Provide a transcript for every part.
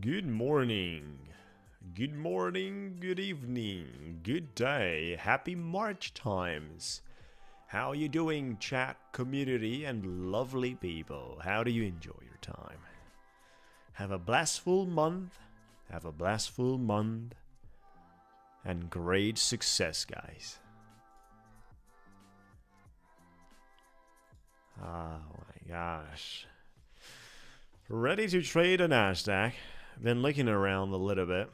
Good morning, good evening, good day, happy March times. How are you doing, chat community and lovely people? How do you enjoy your time? Have a blissful month, and great success, guys. Oh my gosh. Ready to trade a Nasdaq. Been looking around a little bit,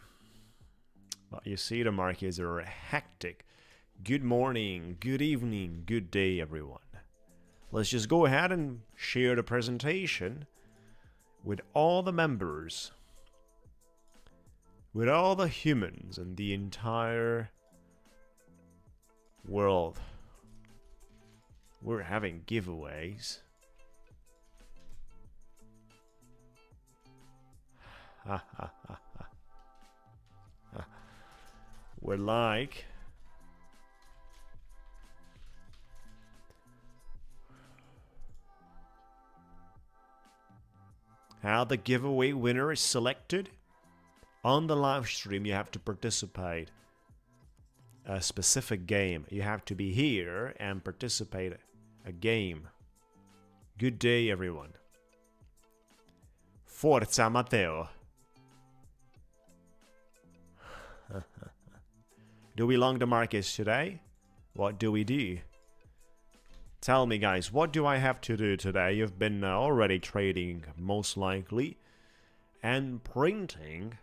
but you see the markets are hectic. Good morning, good evening, good day, everyone. Let's just go ahead and share the presentation with all the members, with all the humans in the entire world. We're having giveaways. We're like how the giveaway winner is selected. On the live stream, you have to participate a specific game. You have to be here and participate a game. Good day, everyone. Forza Matteo. Do we long the markets today? What do we do? Tell me, guys, what do I have to do today? You've been already trading, most likely, and printing.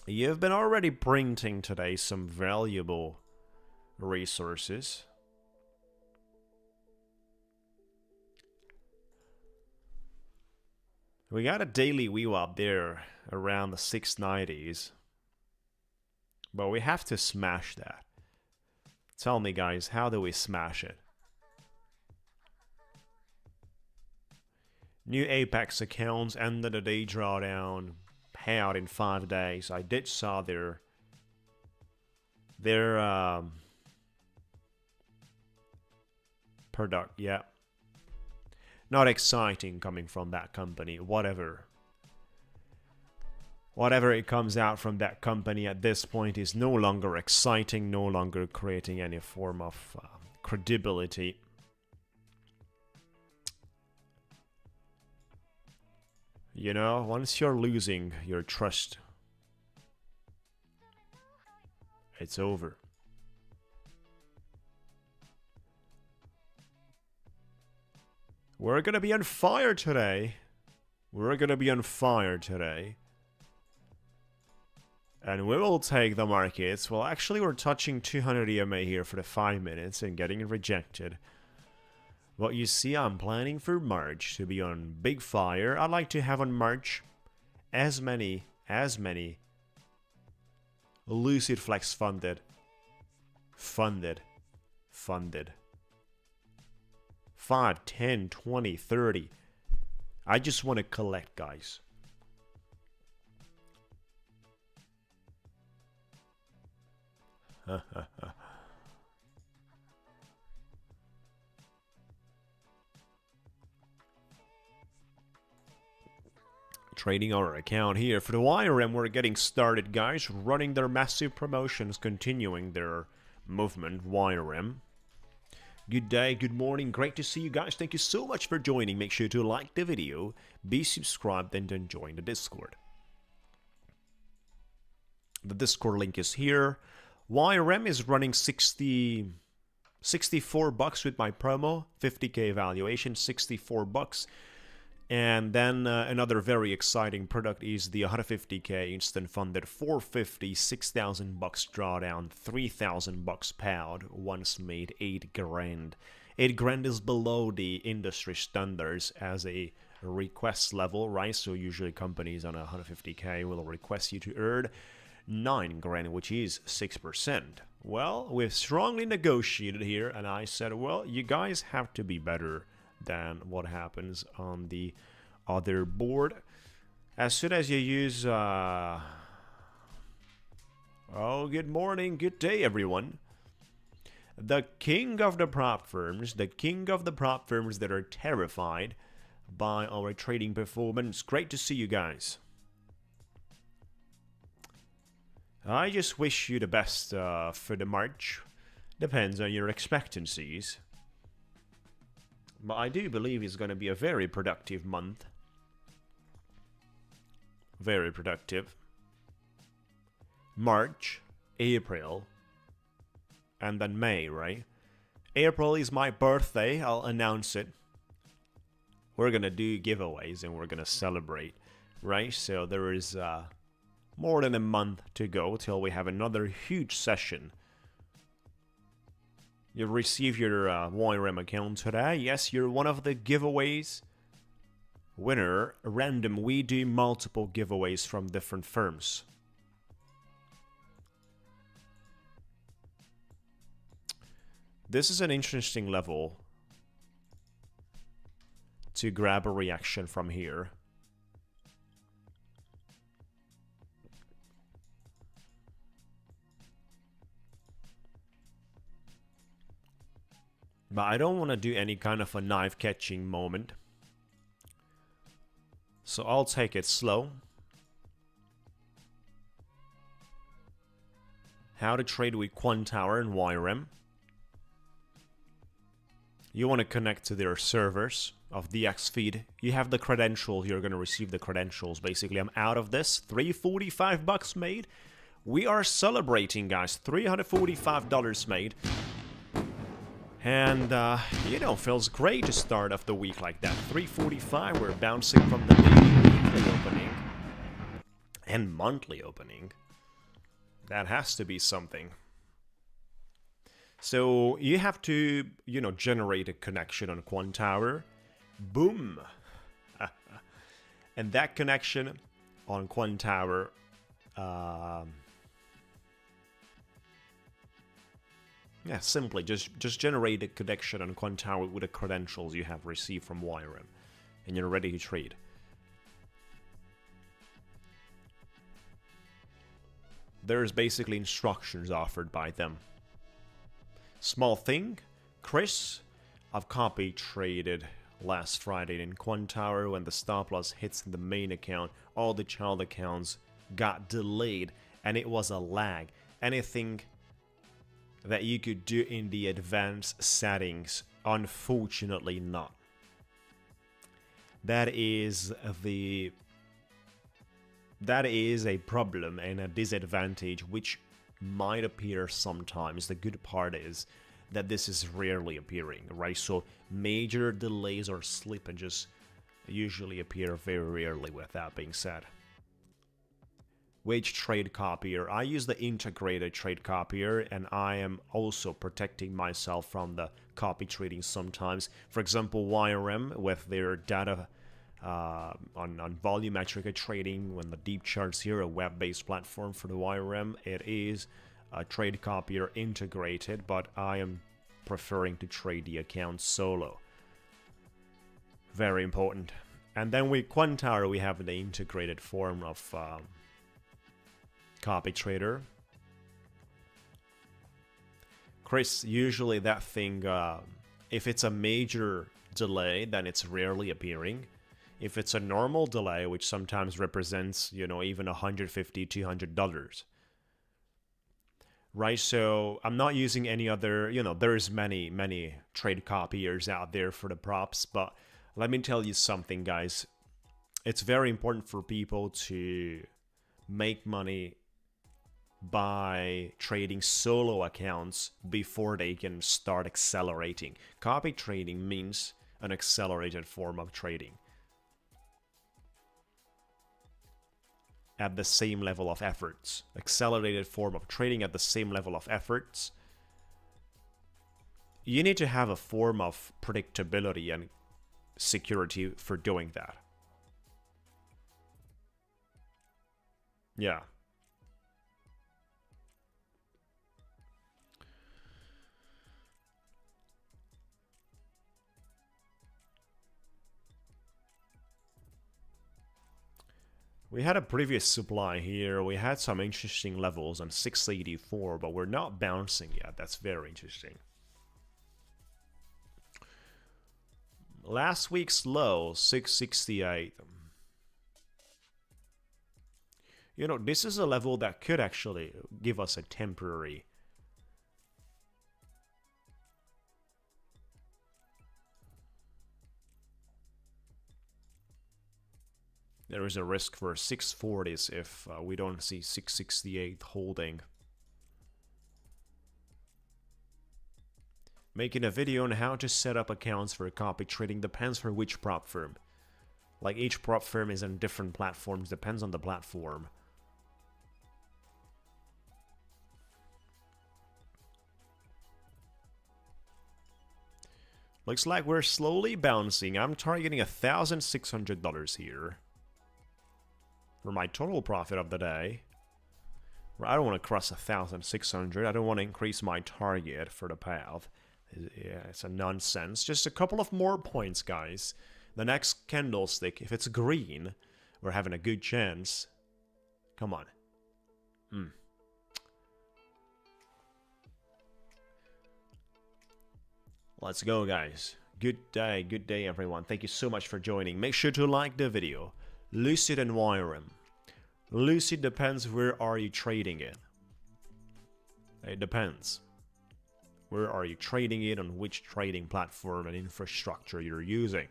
You've been already printing today some valuable resources. We got a daily VWAP there around the 690s. But we have to smash that. Tell me, guys, how do we smash it? New Apex accounts ended the day drawdown. Payout in 5 days. I did saw their product, yeah. Not exciting coming from that company, whatever. Whatever it comes out from that company at this point is no longer exciting, no longer creating any form of credibility. You know, once you're losing your trust, it's over. We're gonna be on fire today. We're gonna be on fire today. And we will take the markets. Well, actually, we're touching 200 EMA here for the 5 minutes and getting rejected. But you see, I'm planning for March to be on big fire. I'd like to have on March as many Lucid Flex funded 5, 10, 20, 30. I just want to collect, guys. Trading our account here. For the YRM, we're getting started, guys. Running their massive promotions, continuing their movement, YRM. Good day, good morning, great to see you guys. Thank you so much for joining. Make sure to like the video, be subscribed, and then join the Discord. The Discord link is here. YRM is running 64 bucks with my promo, 50k valuation, 64 bucks. And then another very exciting product is the 150k instant funded 450, 6,000 bucks drawdown, 3,000 bucks payout once made 8 grand. 8 grand is below the industry standards as a request level, right? So usually companies on 150k will request you to earn 9 grand, which is 6%. Well, we've strongly negotiated here, and I said, well, you guys have to be better than what happens on the other board. As soon as you use oh, good morning, good day, everyone. The king of the prop firms, that are terrified by our trading performance. Great to see you guys. I just wish you the best for the March. Depends on your expectancies. But I do believe it's going to be a very productive month. Very productive. March, April, and then May, right? April is my birthday. I'll announce it. We're going to do giveaways and we're going to celebrate, right? So there is more than a month to go till we have another huge session. You receive your YRM account today. Yes, you're one of the giveaways winner. Random. We do multiple giveaways from different firms. This is an interesting level to grab a reaction from here. But I don't want to do any kind of a knife catching moment. So I'll take it slow. How to trade with Quantower and YRM. You want to connect to their servers of the XFeed. You have the credentials. You're going to receive the credentials. Basically, I'm out of this. $345 made. We are celebrating, guys. $345 made. And, you know, feels great to start off the week like that. 345, we're bouncing from the daily, weekly opening. And monthly opening. That has to be something. So, you have to, you know, generate a connection on Quantower. Boom! And that connection on Quantower, yeah, simply just generate a connection on Quantower with the credentials you have received from YRM, and you're ready to trade. There's basically instructions offered by them. Small thing, Chris, I've copy traded last Friday in Quantower when the stop loss hits in the main account. All the child accounts got delayed, and it was a lag. Anything that you could do in the advanced settings, unfortunately not. That is a problem and a disadvantage which might appear sometimes. The good part is that this is rarely appearing, right? So major delays or slippages usually appear very rarely, with that being said. Which trade copier? I use the integrated trade copier, and I am also protecting myself from the copy trading sometimes. For example, YRM with their data on volumetric trading, when the deep charts here, a web-based platform for the YRM, it is a trade copier integrated, but I am preferring to trade the account solo. Very important. And then with Quantower, we have the integrated form of copy trader. Chris, usually that thing, if it's a major delay, then it's rarely appearing. If it's a normal delay, which sometimes represents, you know, even $150, $200. Right, so I'm not using any other, you know, there's many trade copiers out there for the props, but let me tell you something, guys. It's very important for people to make money by trading solo accounts before they can start accelerating. Copy trading means an accelerated form of trading at the same level of efforts. Accelerated form of trading at the same level of efforts. You need to have a form of predictability and security for doing that. Yeah. We had a previous supply here. We had some interesting levels on 684, but we're not bouncing yet. That's very interesting. Last week's low, 668. You know, this is a level that could actually give us a temporary. There is a risk for 640s if we don't see 668 holding. Making a video on how to set up accounts for copy trading depends for which prop firm. Like each prop firm is on different platforms, depends on the platform. Looks like we're slowly bouncing. I'm targeting $1,600 here for my total profit of the day. I don't want to cross 1,600. I don't want to increase my target for the payout. Yeah, it's a nonsense. Just a couple of more points, guys. The next candlestick, if it's green, we're having a good chance. Come on. Let's go, guys. Good day, everyone. Thank you so much for joining. Make sure to like the video. Lucid and YRM. Lucid depends where are you trading it. It depends. Where are you trading it, on which trading platform and infrastructure you're using.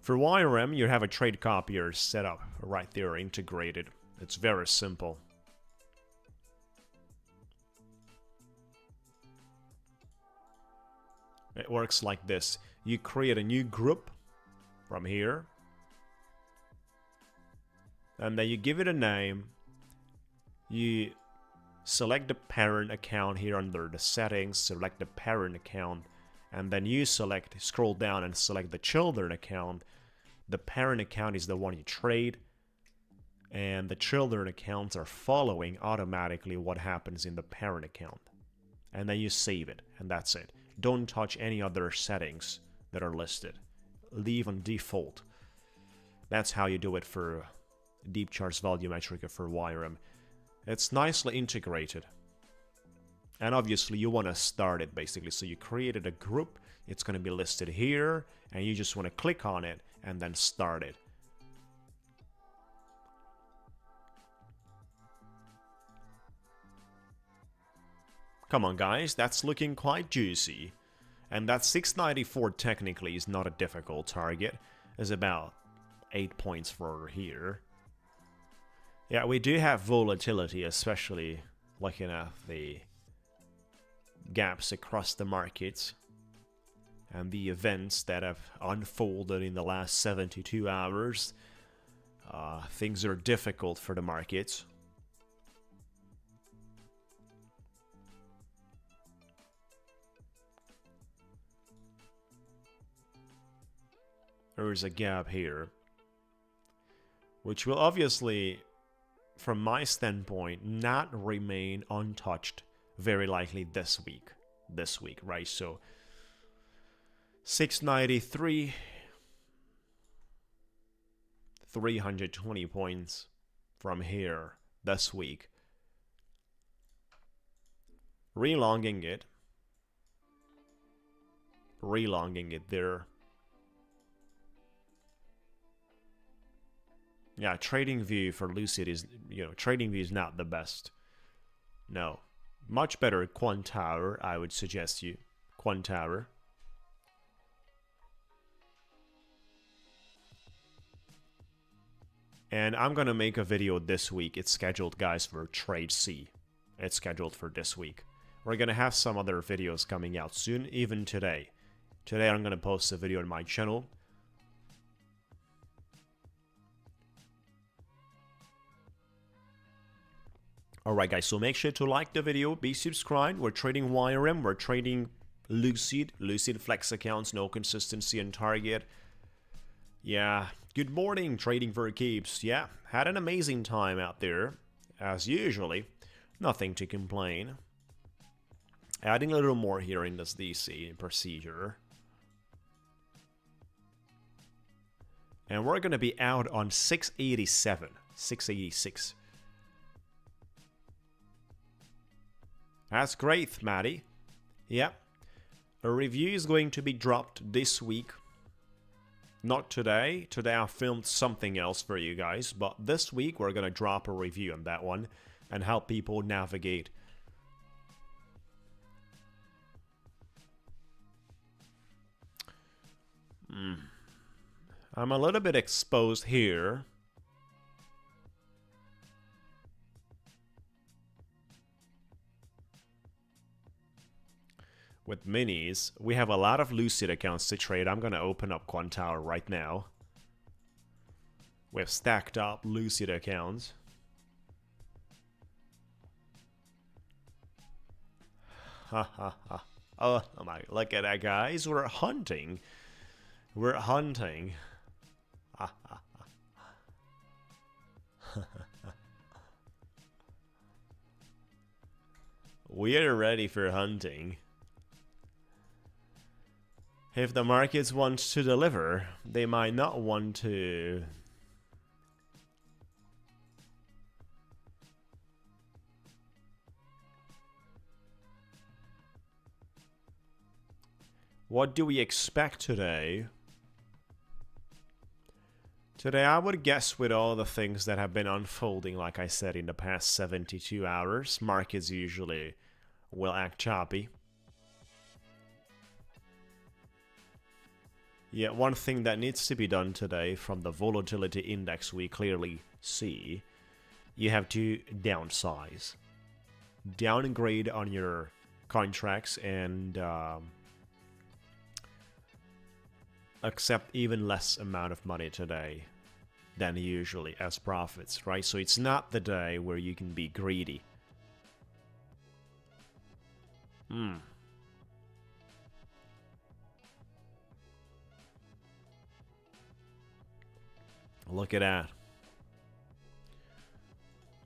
For YRM, you have a trade copier set up right there, integrated. It's very simple. It works like this. You create a new group from here. And then you give it a name. You select the parent account here under the settings. Select the parent account. And then you scroll down and select the children account. The parent account is the one you trade. And the children accounts are following automatically what happens in the parent account. And then you save it. And that's it. Don't touch any other settings that are listed. Leave on default. That's how you do it for Deep Charts Volumetric for YRM. It's nicely integrated. And obviously you want to start it basically. So you created a group. It's going to be listed here. And you just want to click on it and then start it. Come on, guys, that's looking quite juicy. And that 694 technically is not a difficult target. It's about 8 points for here. Yeah, we do have volatility, especially looking at the gaps across the markets and the events that have unfolded in the last 72 hours. Things are difficult for the markets. There is a gap here, which will obviously, from my standpoint, not remain untouched very likely this week, right? So 693, 320 points from here this week. Relonging it there. Yeah, trading view for Lucid is, trading view is not the best. No. Much better Quant Tower, I would suggest you. Quant Tower. And I'm going to make a video this week. It's scheduled, guys, for Trade C. It's scheduled for this week. We're going to have some other videos coming out soon, even today. Today I'm going to post a video on my channel. Alright guys, so make sure to like the video, be subscribed. We're trading YRM, we're trading Lucid Flex accounts, no consistency and target. Yeah, good morning, trading for keeps. Yeah, had an amazing time out there, as usually. Nothing to complain. Adding a little more here in this DC procedure. And we're going to be out on 687, 686. That's great, Maddie. Yep. A review is going to be dropped this week. Not today. Today I filmed something else for you guys, but this week we're gonna drop a review on that one and help people navigate. I'm a little bit exposed here. With minis, we have a lot of Lucid accounts to trade. I'm gonna open up Quantower right now. We have stacked up Lucid accounts. Ha ha ha. Oh my, look at that, guys. We're hunting. We're hunting. Ha ha ha. We're ready for hunting. If the markets want to deliver, they might not want to. What do we expect today? Today, I would guess with all the things that have been unfolding, like I said, in the past 72 hours, markets usually will act choppy. Yeah, one thing that needs to be done today from the volatility index we clearly see, you have to downsize. Downgrade on your contracts and accept even less amount of money today than usually as profits, right? So it's not the day where you can be greedy. Look at that.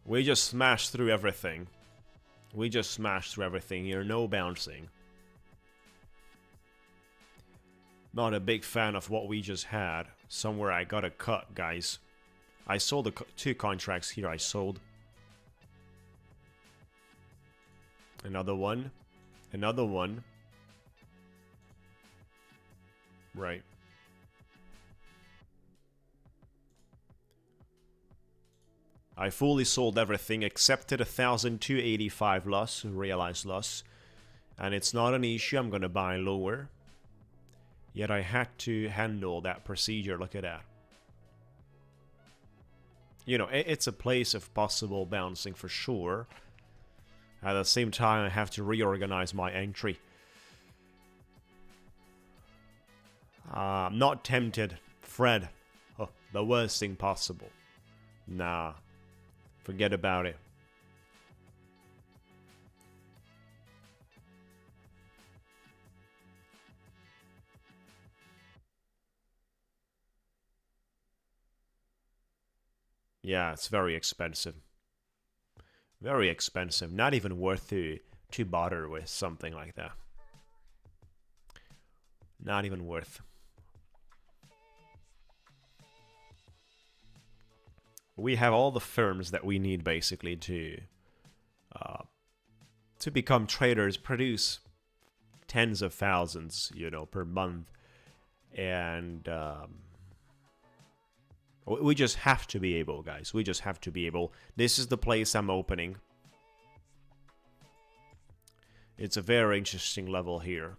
We just smashed through everything. We just smashed through everything here, no bouncing. Not a big fan of what we just had. Somewhere I got a cut, guys. I sold the two contracts here. I sold. Another one. Another one. Right. I fully sold everything except to the 1,285 loss, realized loss. And it's not an issue. I'm going to buy lower. Yet I had to handle that procedure. Look at that. You know, it's a place of possible bouncing for sure. At the same time, I have to reorganize my entry. I'm not tempted. Fred. Oh, the worst thing possible. Nah. Forget about it. Yeah, it's very expensive. Very expensive. Not even worth to bother with something like that. Not even worth. We have all the firms that we need basically to become traders, produce tens of thousands, you know, per month, and we just have to be able, guys. We just have to be able. This is the place I'm opening. It's a very interesting level here.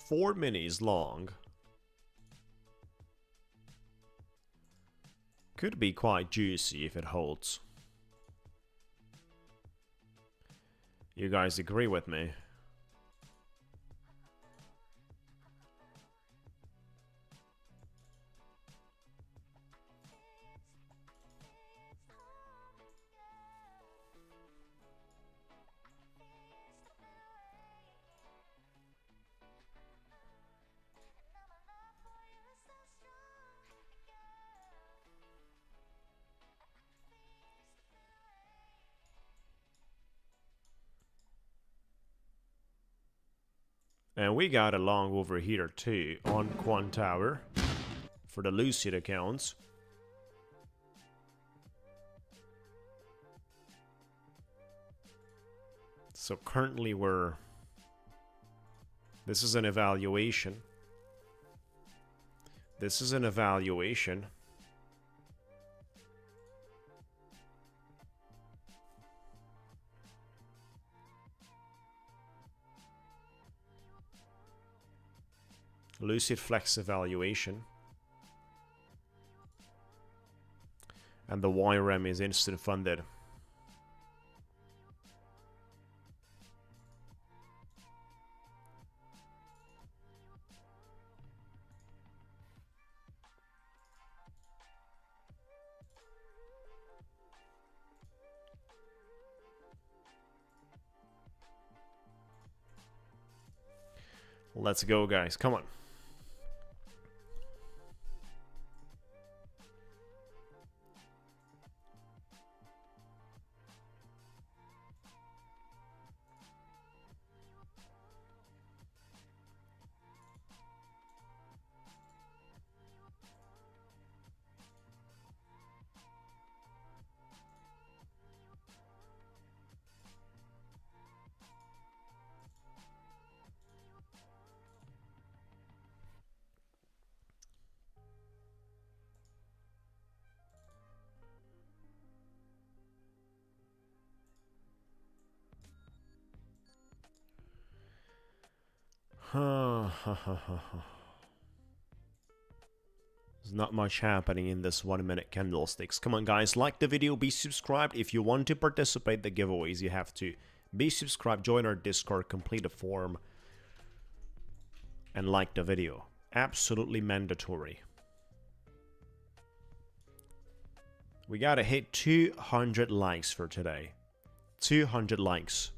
Four minis long. Could be quite juicy if it holds. You guys agree with me? And we got a long over here too on Quant Tower for the Lucid accounts. So currently this is an evaluation. This is an evaluation. Lucid Flex evaluation. And the YRM is instant funded. Let's go, guys. Come on. There's not much happening in this 1 minute candlesticks. Come on, guys, like the video, be subscribed. If you want to participate in the giveaways, you have to be subscribed, join our Discord, complete the form, and like the video. Absolutely mandatory. We gotta hit 200 likes for today. 200 likes.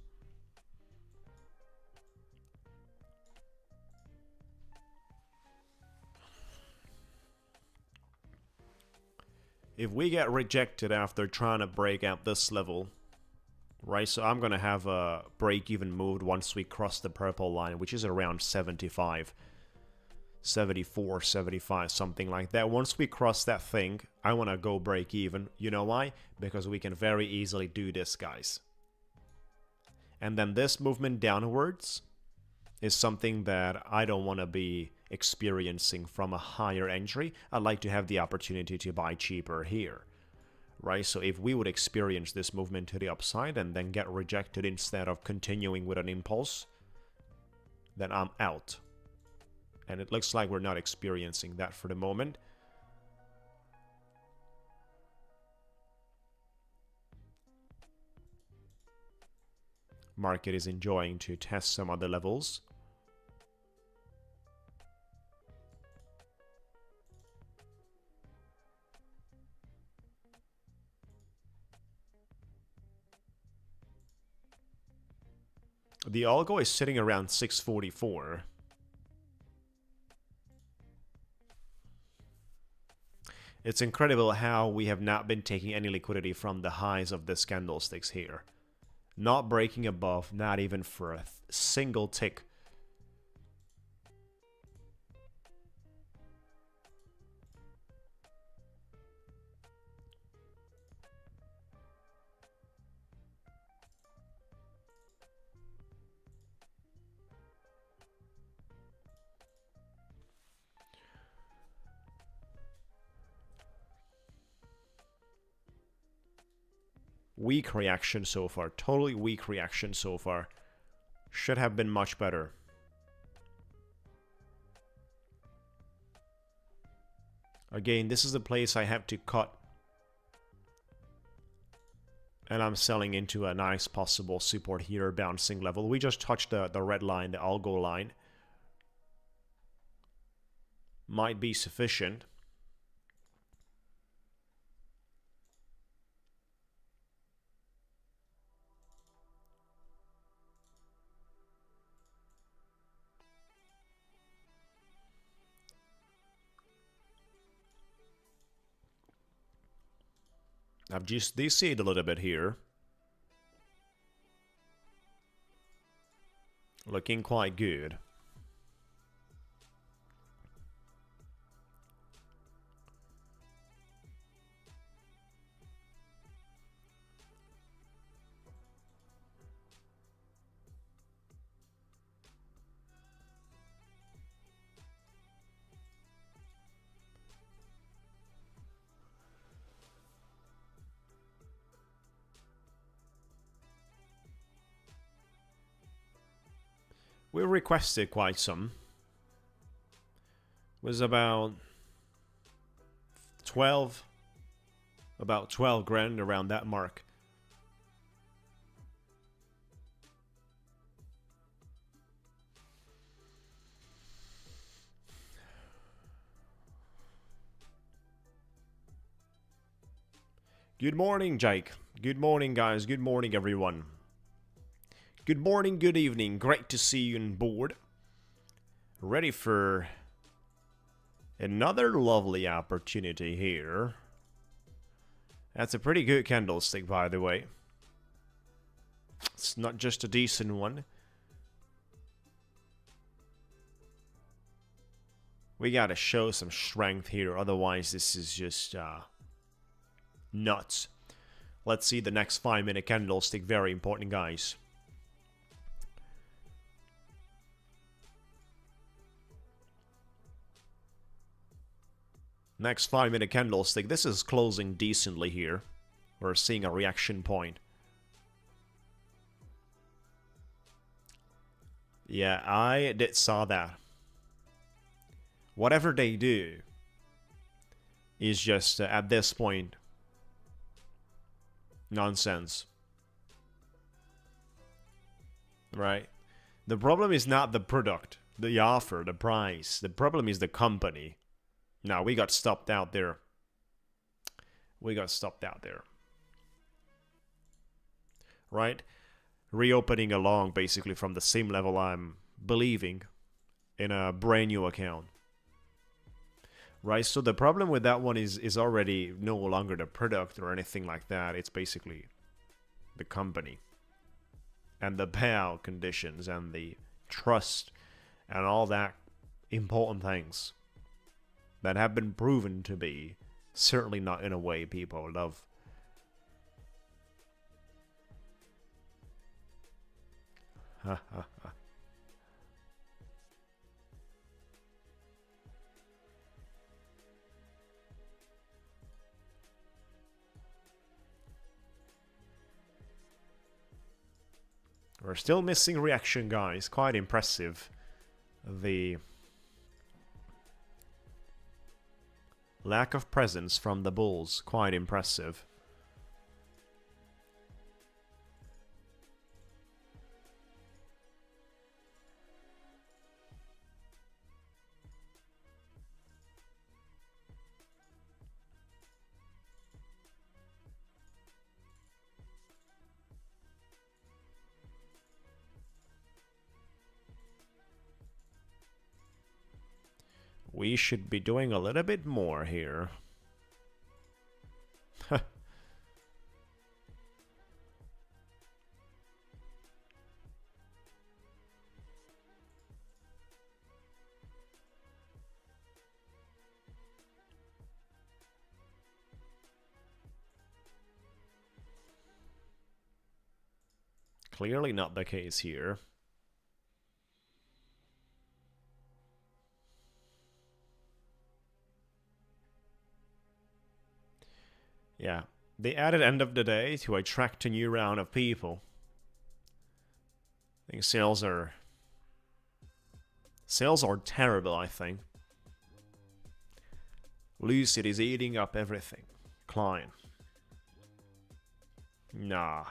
If we get rejected after trying to break out this level, right, so I'm going to have a break-even move once we cross the purple line, which is around 75, 74, 75, something like that. Once we cross that thing, I want to go break-even. You know why? Because we can very easily do this, guys. And then this movement downwards is something that I don't want to be experiencing from a higher entry. I'd like to have the opportunity to buy cheaper here, right? So if we would experience this movement to the upside and then get rejected instead of continuing with an impulse, then I'm out. And it looks like we're not experiencing that for the moment. Market is enjoying to test some other levels. The algo is sitting around 644. It's incredible how we have not been taking any liquidity from the highs of this candlesticks here. Not breaking above, not even for a single tick. Weak reaction so far. Totally weak reaction so far. Should have been much better. Again, this is the place I have to cut. And I'm selling into a nice possible support here, bouncing level. We just touched the red line, the algo line. Might be sufficient. I've just DC'd a little bit here. Looking quite good. We requested quite some. It was about 12 grand, around that mark. Good morning, Jake. Good morning, guys. Good morning, everyone. Good morning, good evening. Great to see you on board. Ready for another lovely opportunity here. That's a pretty good candlestick, by the way. It's not just a decent one. We gotta show some strength here, otherwise this is just nuts. Let's see the next 5-minute candlestick. Very important, guys. Next 5-minute candlestick. This is closing decently here. We're seeing a reaction point. Yeah, I did saw that. Whatever they do is just at this point nonsense. Right? The problem is not the product, the offer, the price. The problem is the company. Now, we got stopped out there. We got stopped out there. Right? Reopening along basically from the same level I'm believing in a brand new account. Right? So the problem with that one is already no longer the product or anything like that. It's basically the company. And the payout conditions and the trust and all that important things that have been proven to be certainly not in a way people love. We're still missing reaction, guys. Quite impressive. The lack of presence from the bulls, quite impressive. We should be doing a little bit more here. Clearly not the case here. Yeah, they added end of the day to attract a new round of people. I think sales are terrible, I think. Lucid is eating up everything. Klein. Nah.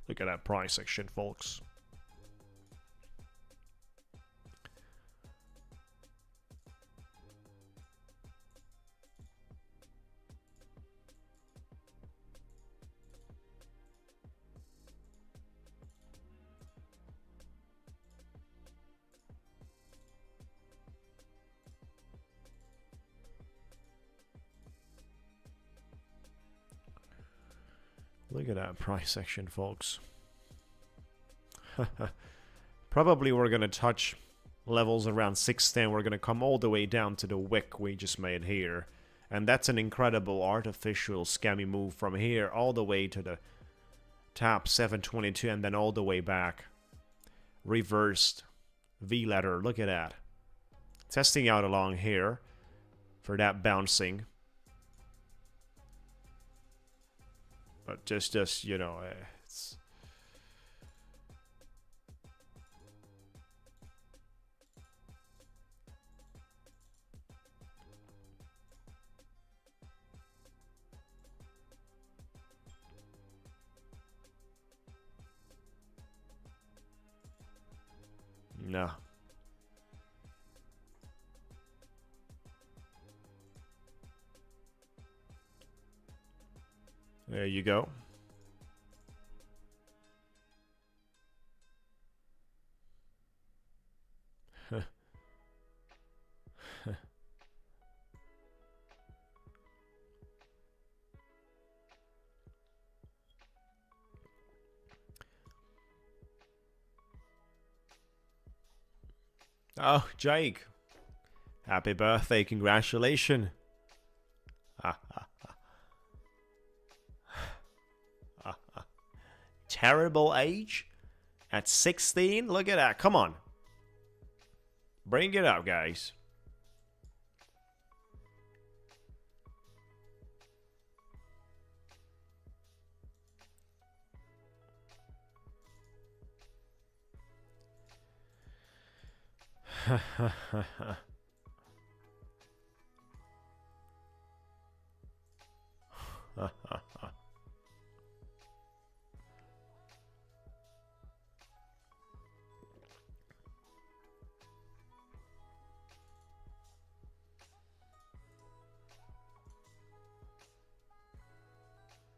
Look at that price action, folks. Look at that price action, folks. Probably we're going to touch levels around 610. We're going to come all the way down to the wick we just made here. And that's an incredible artificial scammy move from here all the way to the top 722 and then all the way back. Reversed V-letter. Look at that. Testing out along here for that bouncing. But just you know, it's No. There you go. Oh, Jake. Happy birthday, congratulations. Terrible age? At 16? Look at that, come on. Bring it up, guys.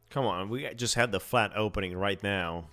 Come on, we just had the flat opening right now.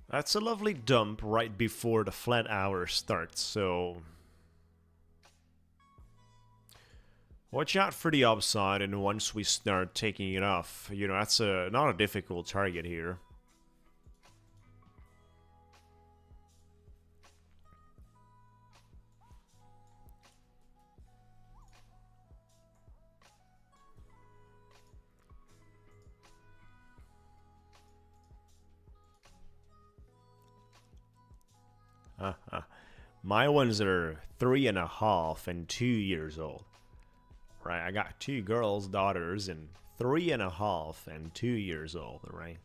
That's a lovely dump right before the flat hour starts, so watch out for the upside, and once we start taking it off, you know, that's not a difficult target here. My ones are 3.5 and 2 years old. Right, I got 2 girls, daughters, and 3.5 and 2 years old, right?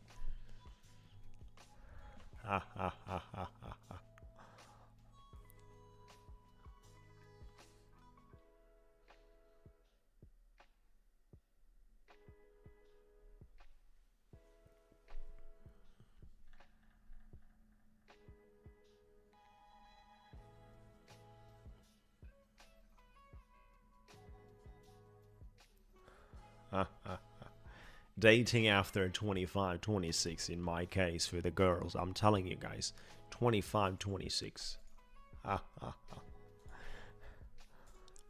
Dating after 25, 26 in my case for the girls. I'm telling you guys, 25, 26.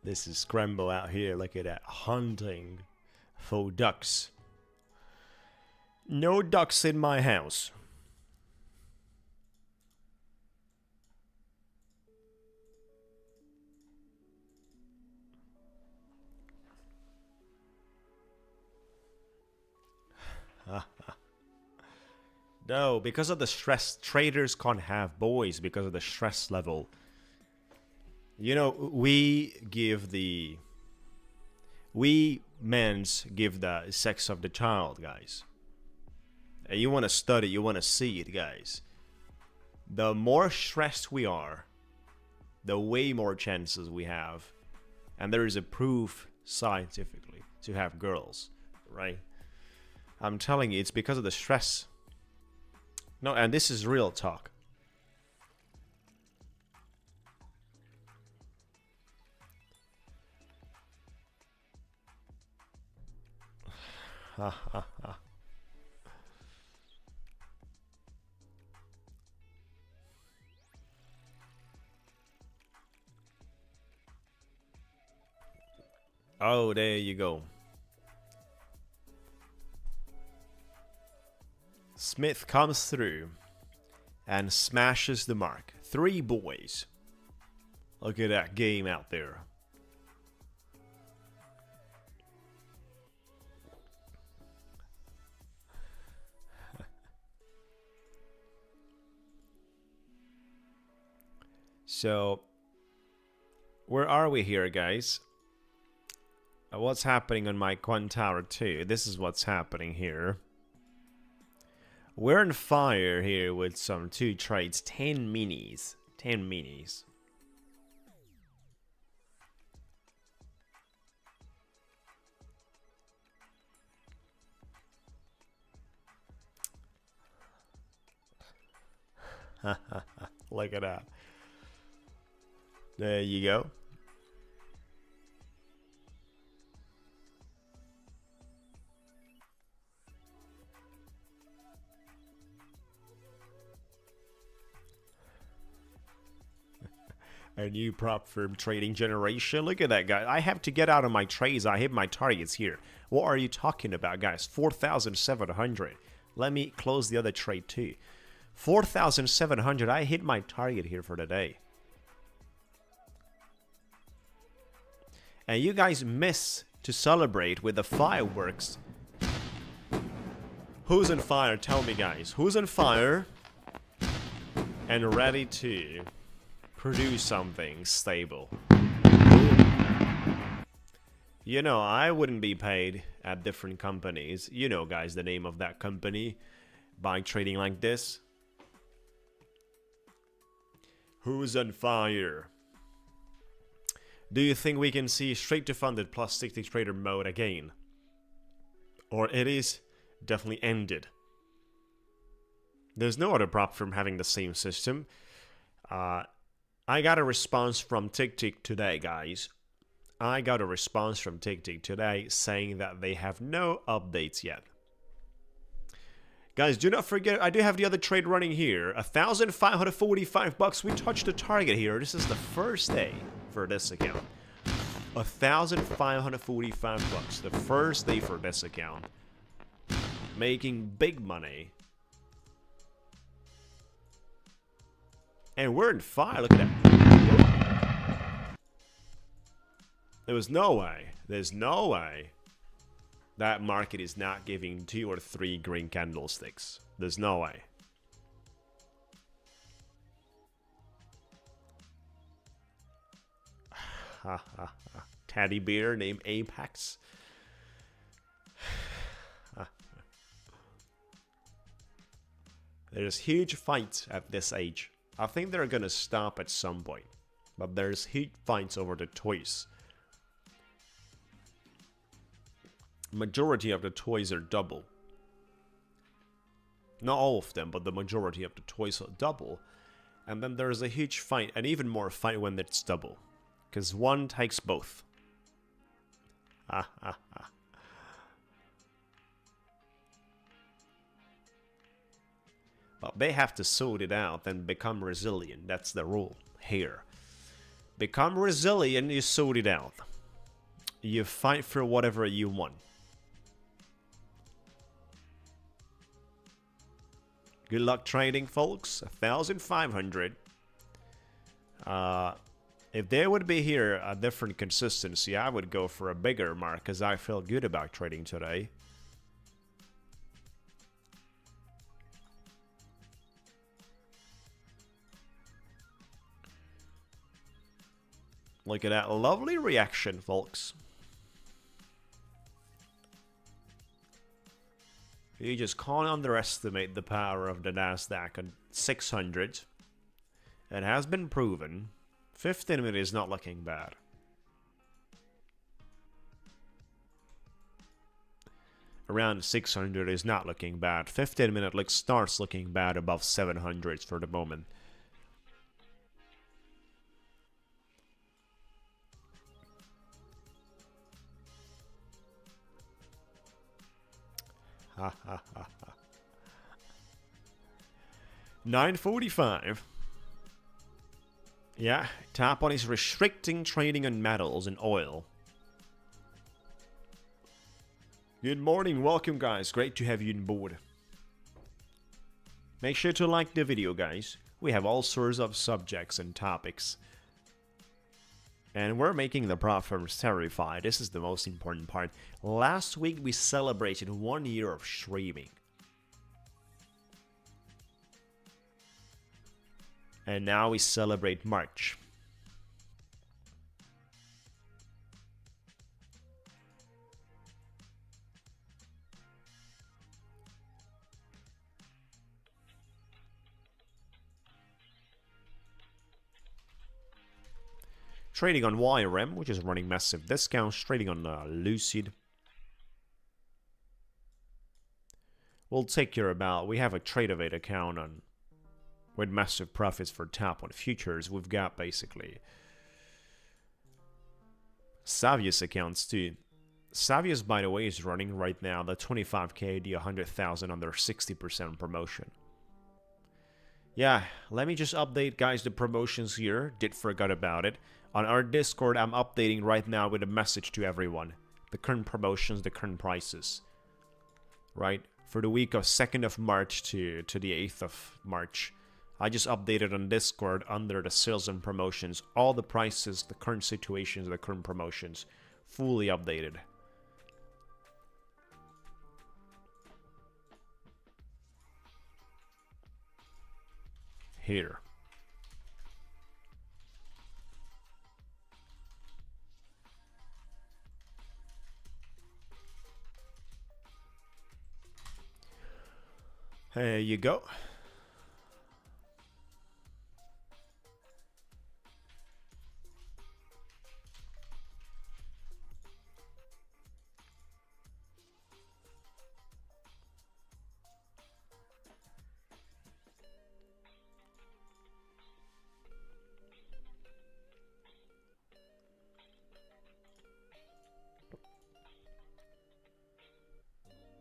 This is Scramble out here. Look at that, hunting for ducks. No ducks in my house. No, because of the stress, traders can't have boys because of the stress level. You know, we men's give the sex of the child, guys. And you want to study, you want to see it, guys. The more stressed we are, the way more chances we have. And there is a proof scientifically to have girls, right? I'm telling you, it's because of the stress. No, and this is real talk. Oh, there you go. Smith comes through and smashes the mark. 3 boys. Look at that game out there. So, where are we here, guys? What's happening on my Quant Tower 2? This is what's happening here. We're on fire here with some 2 trades. 10 minis. 10 minis. Look at that. There you go. A new prop firm trading generation. Look at that, guy. I have to get out of my trades. I hit my targets here. What are you talking about, guys? 4,700. Let me close the other trade too. 4,700. I hit my target here for the day. And you guys miss to celebrate with the fireworks. Who's on fire? Tell me, guys. Who's on fire and ready to produce something stable? You know, I wouldn't be paid at different companies. You know, guys, the name of that company by trading like this. Who's on fire? Do you think we can see straight to funded plus Ticktick trader mode again? Or it is definitely ended? There's no other prop firm having the same system. I got a response from Ticktick today, guys. I got a response from Ticktick today saying that they have no updates yet. Guys, do not forget, I do have the other trade running here. 1,545 bucks. We touched the target here. This is the first day for this account. 1,545 bucks. The first day for this account. Making big money. And we're in fire. Look at that. There was no way. There's no way that market is not giving 2 or 3 green candlesticks. There's no way. Teddy bear named Apex. There's huge fights at this age. I think they're gonna stop at some point. But there's huge fights over the toys. Majority of the toys are double. Not all of them, but the majority of the toys are double. And then there's a huge fight, and even more fight when it's double. Because one takes both. But they have to sort it out and become resilient. That's the rule here. Become resilient, you sort it out. You fight for whatever you want. Good luck trading, folks. 1,500. If there would be here a different consistency, I would go for a bigger mark because I feel good about trading today. Look at that lovely reaction, folks. You just can't underestimate the power of the Nasdaq on 600. It has been proven. 15 minute is not looking bad. Around 600 is not looking bad. 15 minute starts looking bad above 700 for the moment. $9.45. Yeah, Tapon is restricting trading on metals and oil. Good morning, welcome guys, great to have you on board. Make sure to like the video guys, we have all sorts of subjects and topics. And we're making the platforms terrified, this is the most important part. Last week we celebrated 1 year of streaming. And now we celebrate March. Trading on YRM, which is running massive discounts. Trading on Lucid. We'll take your about. We have a Tradeovate account on with massive profits for tap on futures. We've got basically Savius accounts too. Savius, by the way, is running right now the 25k, the 100,000 under 60% promotion. Yeah, let me just update guys the promotions here. Did forget about it. On our Discord, I'm updating right now with a message to everyone. The current promotions, the current prices. Right? For the week of 2nd of March to the 8th of March. I just updated on Discord under the sales and promotions. All the prices, the current situations, the current promotions. Fully updated. Here. There you go.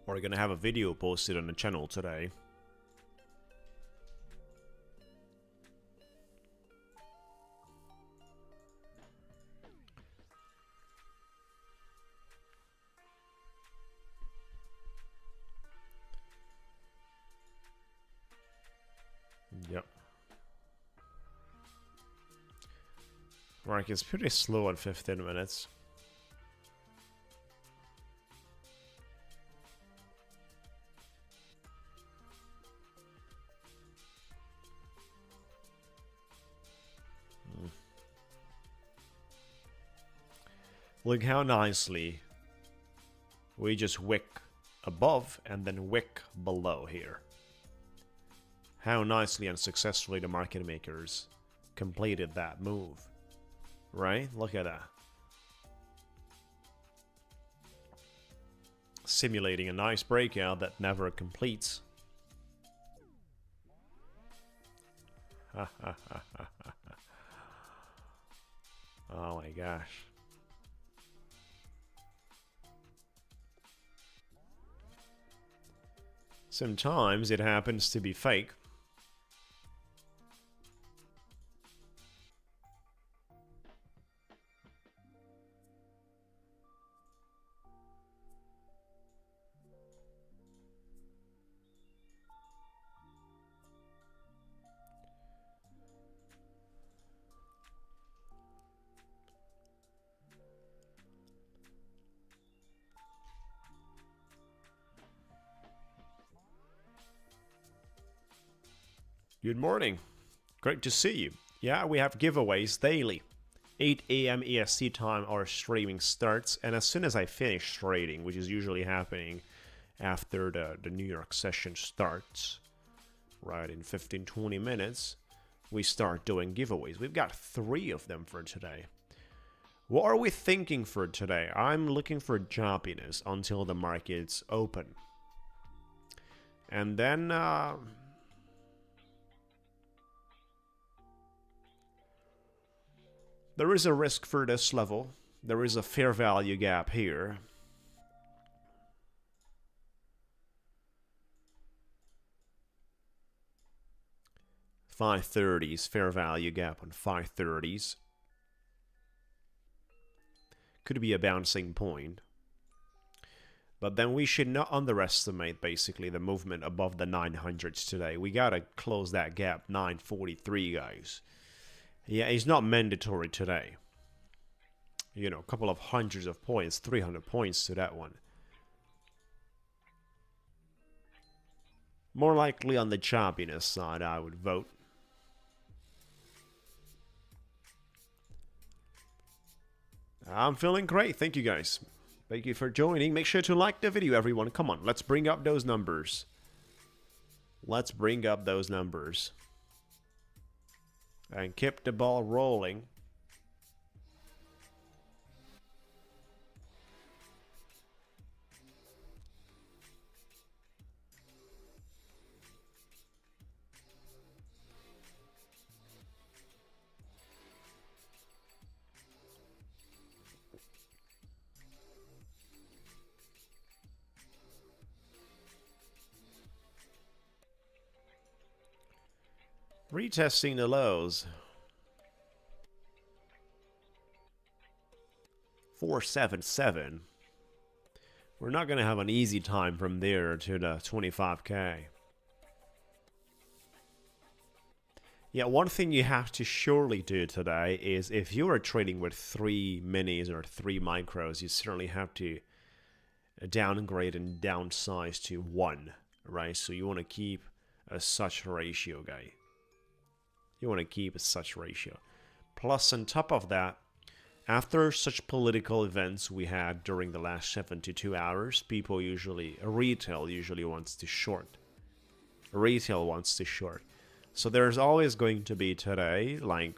We're gonna have a video posted on the channel today. Yep. Market's pretty slow at 15 minutes. Look how nicely we just wick above and then wick below here. How nicely and successfully the market makers completed that move. Right? Look at that. Simulating a nice breakout that never completes. Oh my gosh. Sometimes it happens to be fake. Good morning. Great to see you. Yeah, we have giveaways daily. 8 AM EST time our streaming starts, and as soon as I finish trading, which is usually happening after the New York session starts, right, in 15-20 minutes, we start doing giveaways. We've got 3 of them for today. What are we thinking for today? I'm looking for jobbiness until the markets open. And then there is a risk for this level. There is a fair value gap here. 530s, fair value gap on 530s. Could be a bouncing point. But then we should not underestimate basically the movement above the 900s today. We gotta close that gap, 943, guys. Yeah, it's not mandatory today. You know, a couple of hundreds of points, 300 points to that one. More likely on the choppiness side, I would vote. I'm feeling great. Thank you, guys. Thank you for joining. Make sure to like the video, everyone. Come on, let's bring up those numbers. Let's bring up those numbers. And keep the ball rolling. Retesting the lows. 477. We're not going to have an easy time from there to the 25K. Yeah, one thing you have to surely do today is if you are trading with 3 minis or 3 micros, you certainly have to downgrade and downsize to 1, right? So you want to keep a such ratio, guy. You want to keep a such ratio. Plus, on top of that, after such political events we had during the last 72 hours, people usually, retail usually wants to short. Retail wants to short. So there's always going to be today like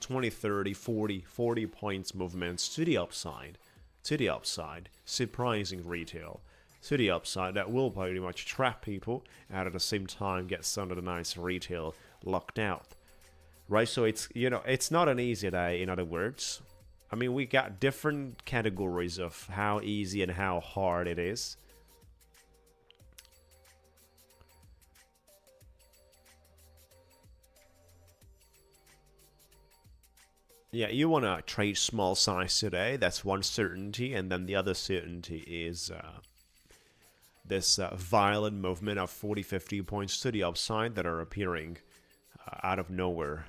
20, 30, 40 points movements to the upside. Surprising retail. To the upside that will pretty much trap people and at the same time get some of the nice retail locked out. Right, so it's, you know, it's not an easy day, in other words. I mean, we got different categories of how easy and how hard it is. Yeah, you want to trade small size today. That's one certainty. And then the other certainty is this violent movement of 40, 50 points to the upside that are appearing out of nowhere.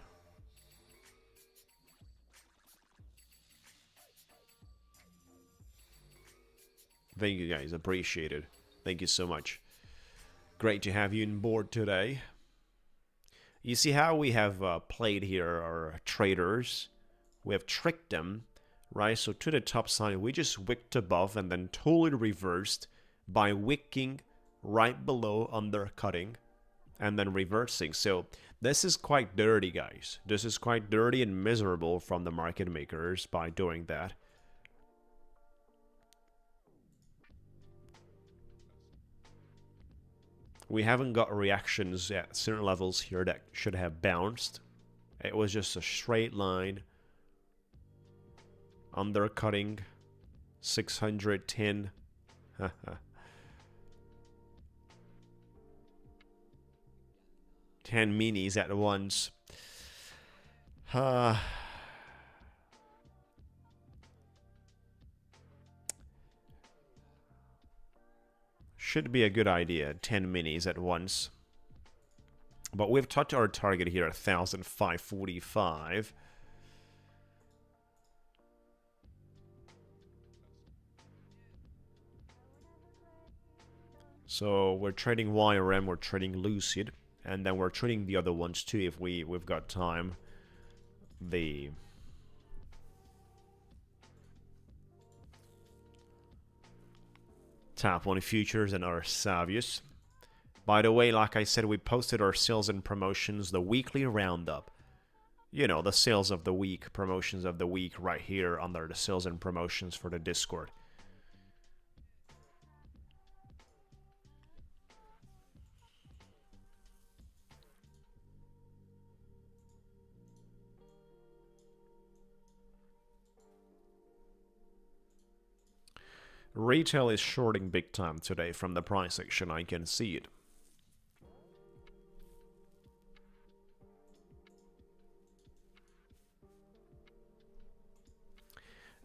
Thank you, guys. Appreciate it. Thank you so much. Great to have you on board today. You see how we have played here our traders. We have tricked them, right? So to the top side, we just wicked above and then totally reversed by wicking right below, undercutting, and then reversing. So this is quite dirty, guys. This is quite dirty and miserable from the market makers by doing that. We haven't got reactions at certain levels here that should have bounced. It was just a straight line. Undercutting. 610. 10 minis at once. Should be a good idea, 10 minis at once. But we've touched our target here at 1,545. So we're trading YRM, we're trading Lucid, and then we're trading the other ones too if we've got time. The Top 1 futures and our Savius. By the way, like I said, we posted our sales and promotions, the weekly roundup. You know, the sales of the week, promotions of the week right here under the sales and promotions for the Discord. Retail is shorting big time today from the price action. I can see it.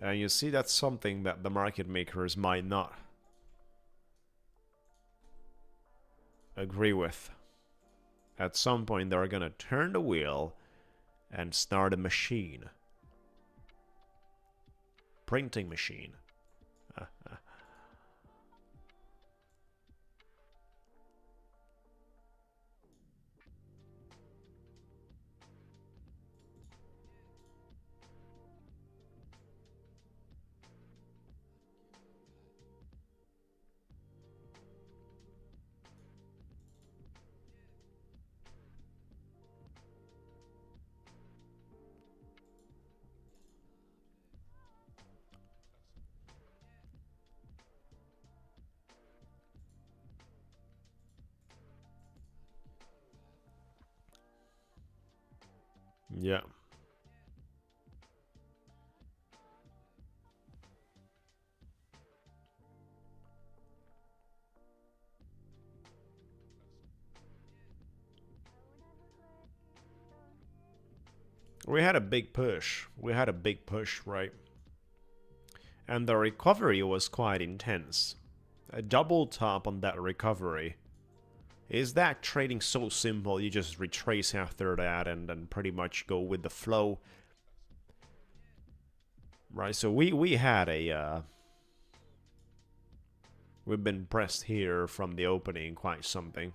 And you see, that's something that the market makers might not agree with. At some point, they're gonna turn the wheel and start a machine. Printing machine. Yeah. We had a big push. We had a big push, right? And the recovery was quite intense. A double top on that recovery. Is that trading so simple? You just retrace after that and then pretty much go with the flow. Right, so we had a... we've been pressed here from the opening, quite something.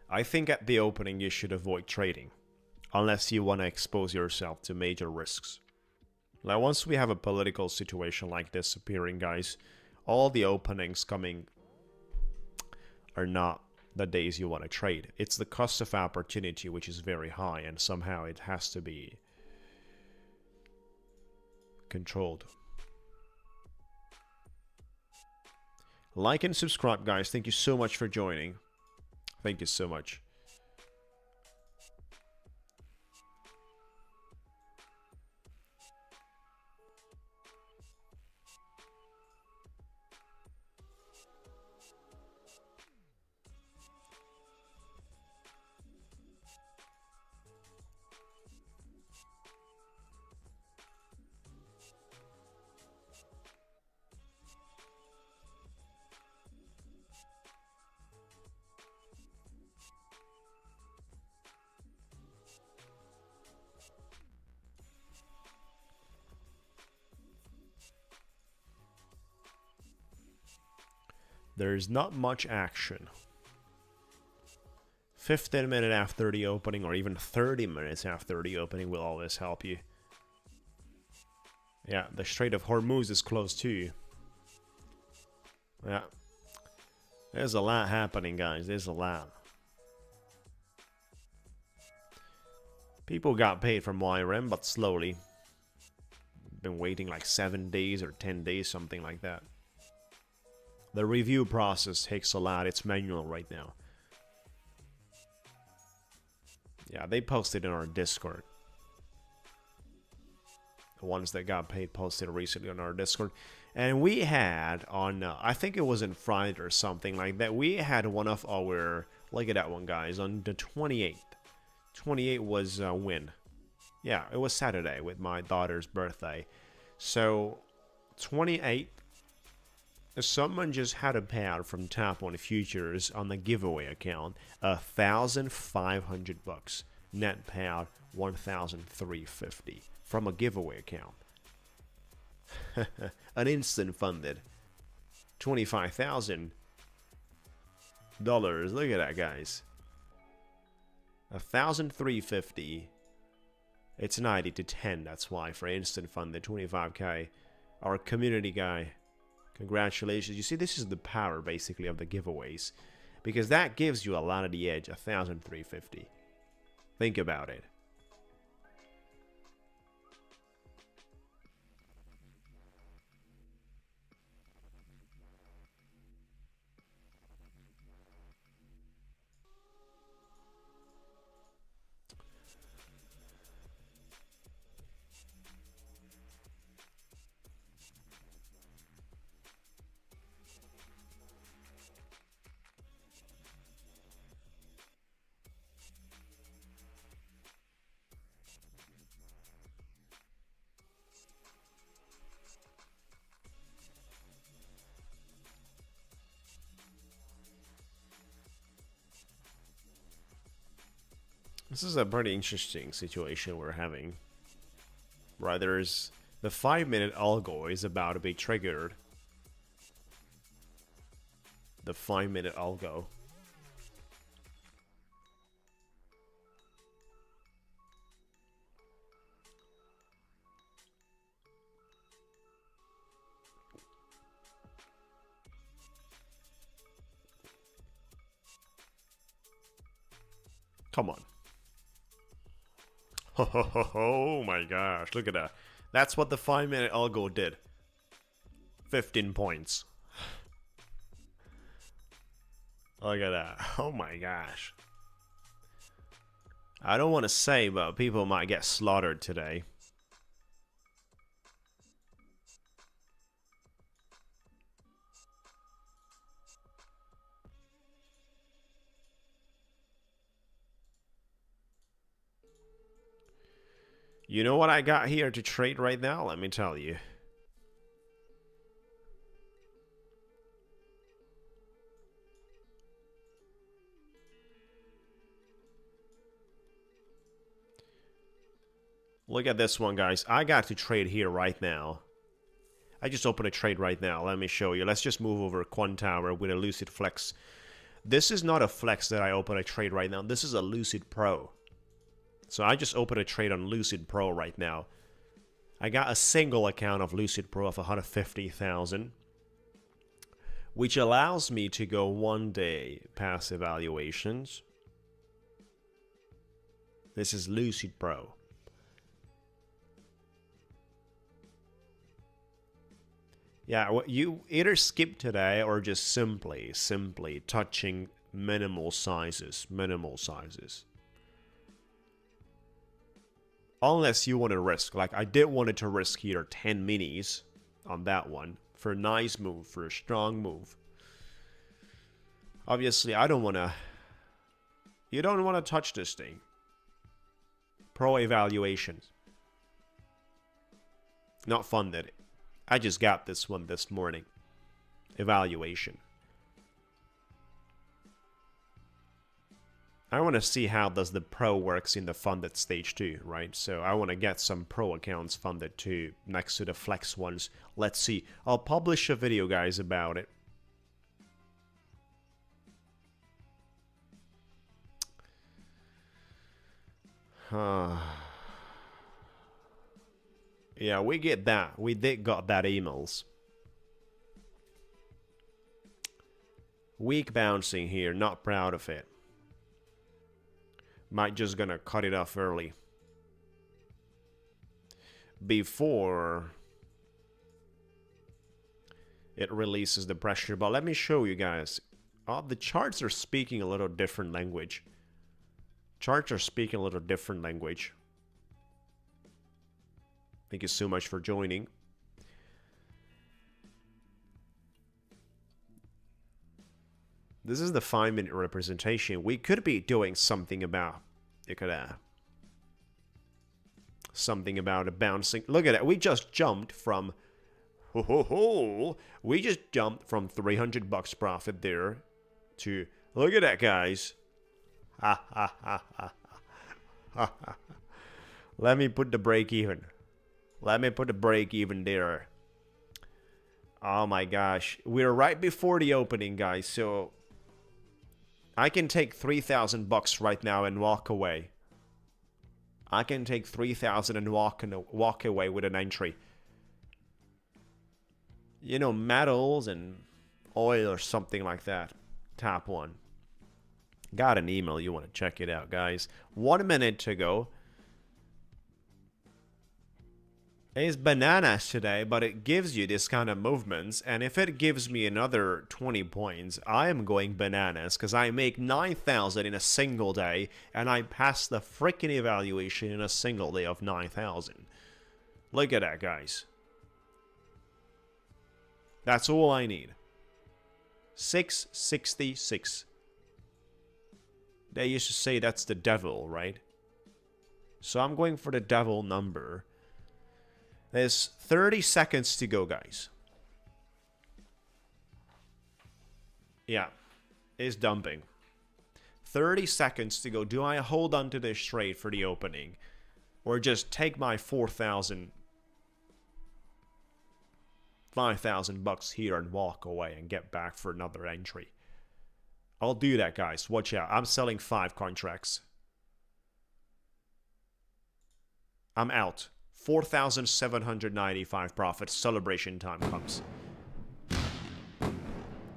I think at the opening you should avoid trading. Unless you want to expose yourself to major risks. Like once we have a political situation like this appearing, guys, all the openings coming are not the days you want to trade. It's the cost of opportunity which is very high, and somehow it has to be controlled. Like and subscribe, guys. Thank you so much for joining. Thank you so much. There's not much action. 15 minutes after the opening, or even 30 minutes after the opening, will always help you. Yeah, the Strait of Hormuz is closed too. Yeah. There's a lot happening, guys. There's a lot. People got paid from YRM, but slowly. Been waiting like 7 days or 10 days, something like that. The review process takes a lot. It's manual right now. Yeah, they posted in our Discord. The ones that got paid posted recently on our Discord. And we had on, I think it was in Friday or something like that, we had one of our, look at that one, guys, on the 28th. 28 was a win. Yeah, it was Saturday with my daughter's birthday. So, 28th. Someone just had a payout from Top One Futures on the giveaway account, $1,500 net payout, $1,350 from a giveaway account. An instant funded $25,000. Look at that, guys. $1,350. It's 90 to 10. That's why for instant funded 25k. Our community guy. Congratulations. You see, this is the power, basically, of the giveaways. Because that gives you a lot of the edge, $1,350. Think about it. This is a pretty interesting situation we're having. Right, there's the 5-minute algo is about to be triggered. The 5-minute algo. Come on. Oh my gosh, look at that. That's what the 5-minute algo did. 15 points. Look at that. Oh my gosh. I don't want to say, but people might get slaughtered today. You know what I got here to trade right now? Let me tell you. Look at this one, guys. I got to trade here right now. I just opened a trade right now. Let me show you. Let's just move over Quantower with a Lucid Flex. This is not a Flex that I open a trade right now. This is a Lucid Pro. So I just opened a trade on Lucid Pro right now. I got a single account of Lucid Pro of 150,000, which allows me to go 1 day passive valuations. This is Lucid Pro. Yeah, you either skip today or just simply touching minimal sizes. Unless you want to risk, like I did wanted to risk here 10 minis on that one for a nice move, for a strong move. Obviously, I don't want to. You don't want to touch this thing. Pro evaluations. Not funded. I just got this one this morning. Evaluation. I want to see how does the Pro works in the funded stage too, right? So I want to get some Pro accounts funded too next to the Flex ones. Let's see. I'll publish a video, guys, about it. Yeah, we get that. We did got that emails. Weak bouncing here. Not proud of it. Might just gonna cut it off early. Before it releases the pressure. But let me show you guys. The charts are speaking a little different language. Charts are speaking a little different language. Thank you so much for joining. This is the 5-minute representation. We could be doing something about something about a bouncing. Look at it. We just jumped from we just jumped from $300 profit there to look at that, guys. Let me put the break even. Let me put the break even there. Oh my gosh. We're right before the opening, guys. So I can take $3,000 right now and walk away. I can take 3,000 and walk away with an entry. You know, metals and oil or something like that. Top one. Got an email. You want to check it out, guys. 1 minute to go. It's bananas today, but it gives you this kind of movements, and if it gives me another 20 points, I am going bananas, because I make 9,000 in a single day, and I pass the freaking evaluation in a single day of 9,000. Look at that, guys. That's all I need. 666. They used to say that's the devil, right? So I'm going for the devil number. There's 30 seconds to go, guys. Yeah, it's dumping. 30 seconds to go. Do I hold on to this trade for the opening? Or just take my 4,000, 5,000 bucks here and walk away and get back for another entry? I'll do that, guys. Watch out. I'm selling 5 contracts. I'm out. 4,795 profit. Celebration time comes.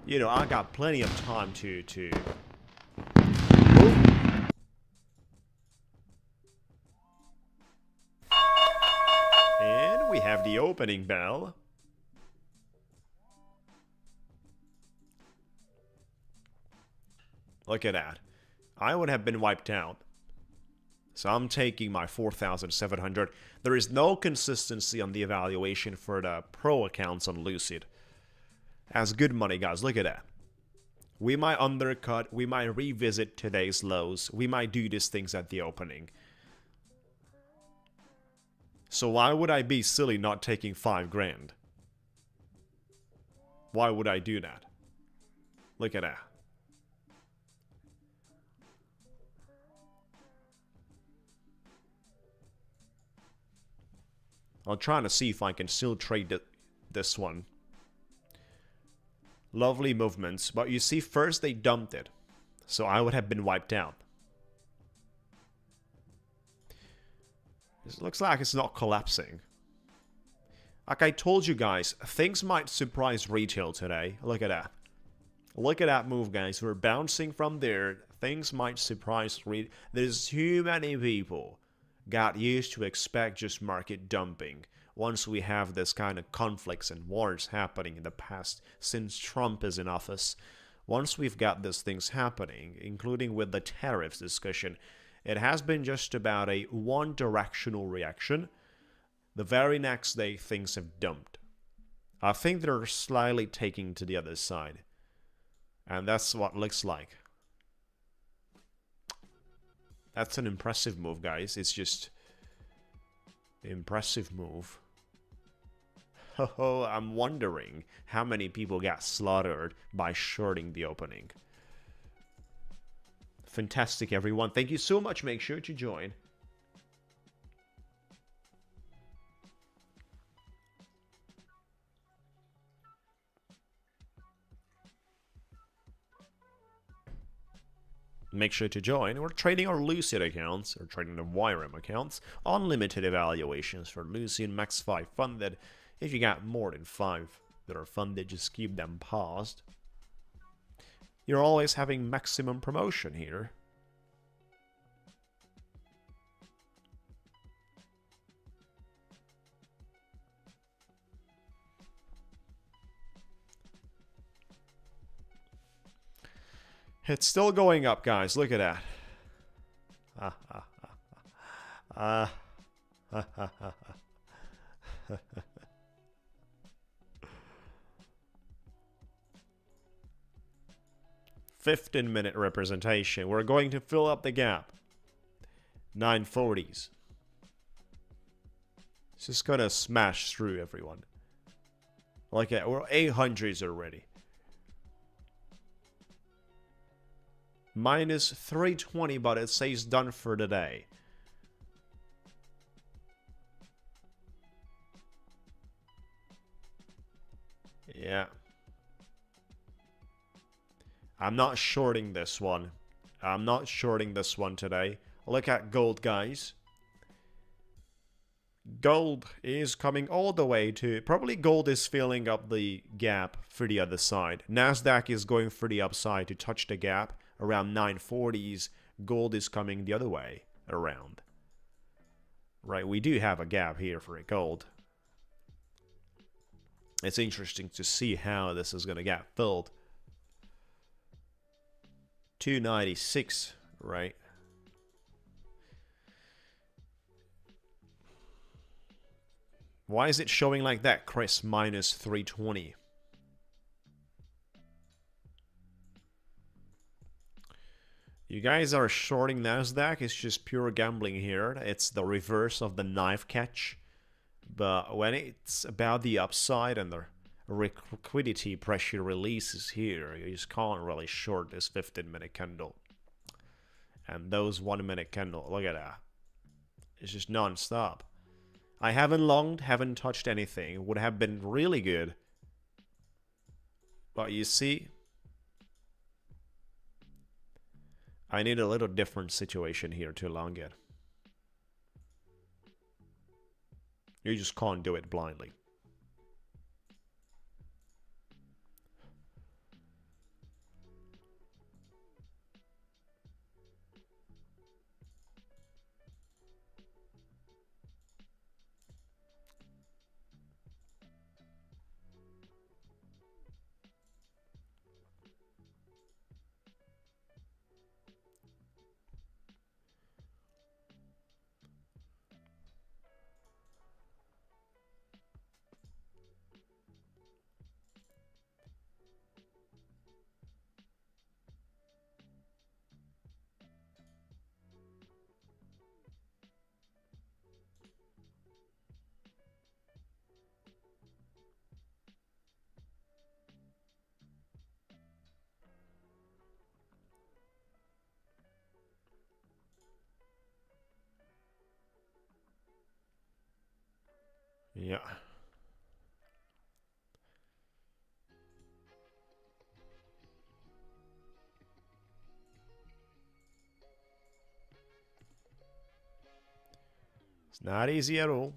You know, I got plenty of time to And we have the opening bell. Look at that. I would have been wiped out. So I'm taking my 4,700. There is no consistency on the evaluation for the pro accounts on Lucid. That's good money, guys. Look at that. We might undercut. We might revisit today's lows. We might do these things at the opening. So why would I be silly not taking 5 grand? Why would I do that? Look at that. I'm trying to see if I can still trade this one. Lovely movements, but you see, first they dumped it, so I would have been wiped out. It looks like it's not collapsing. Like I told you guys, things might surprise retail today. Look at that. Look at that move, guys. We're bouncing from there. Things might surprise retail. There's too many people got used to expect just market dumping once we have this kind of conflicts and wars happening in the past since Trump is in office. Once we've got these things happening, including with the tariffs discussion, it has been just about a one-directional reaction. The very next day, things have dumped. I think they're slightly taking to the other side. And that's what it looks like. That's an impressive move, guys. It's just an impressive move. Oh, I'm wondering how many people got slaughtered by shorting the opening. Fantastic, everyone. Thank you so much. Make sure to join. Make sure to join. We're trading our Lucid accounts, or trading the YRM accounts. Unlimited evaluations for Lucid Max 5 funded. If you got more than 5 that are funded, just keep them paused. You're always having maximum promotion here. It's still going up, guys. Look at that. 15-minute representation. We're going to fill up the gap. 940s. It's just gonna smash through, everyone. Like that. We're 800s already. Minus 320, but it says done for the day. Yeah. I'm not shorting this one. I'm not shorting this one today. Look at gold, guys. Gold is coming all the way to... Probably gold is filling up the gap for the other side. Nasdaq is going for the upside to touch the gap. Around 940s, gold is coming the other way around. Right, we do have a gap here for gold. It's interesting to see how this is going to get filled. 296, right? Why is it showing like that, Chris? Minus 320. You guys are shorting Nasdaq. It's just pure gambling here. It's the reverse of the knife catch. But when it's about the upside and the liquidity pressure releases here, you just can't really short this 15-minute candle. And those 1 minute candle, look at that. It's just non-stop. I haven't longed, haven't touched anything. It would have been really good. But you see, I need a little different situation here to long it. You just can't do it blindly. Yeah. It's not easy at all.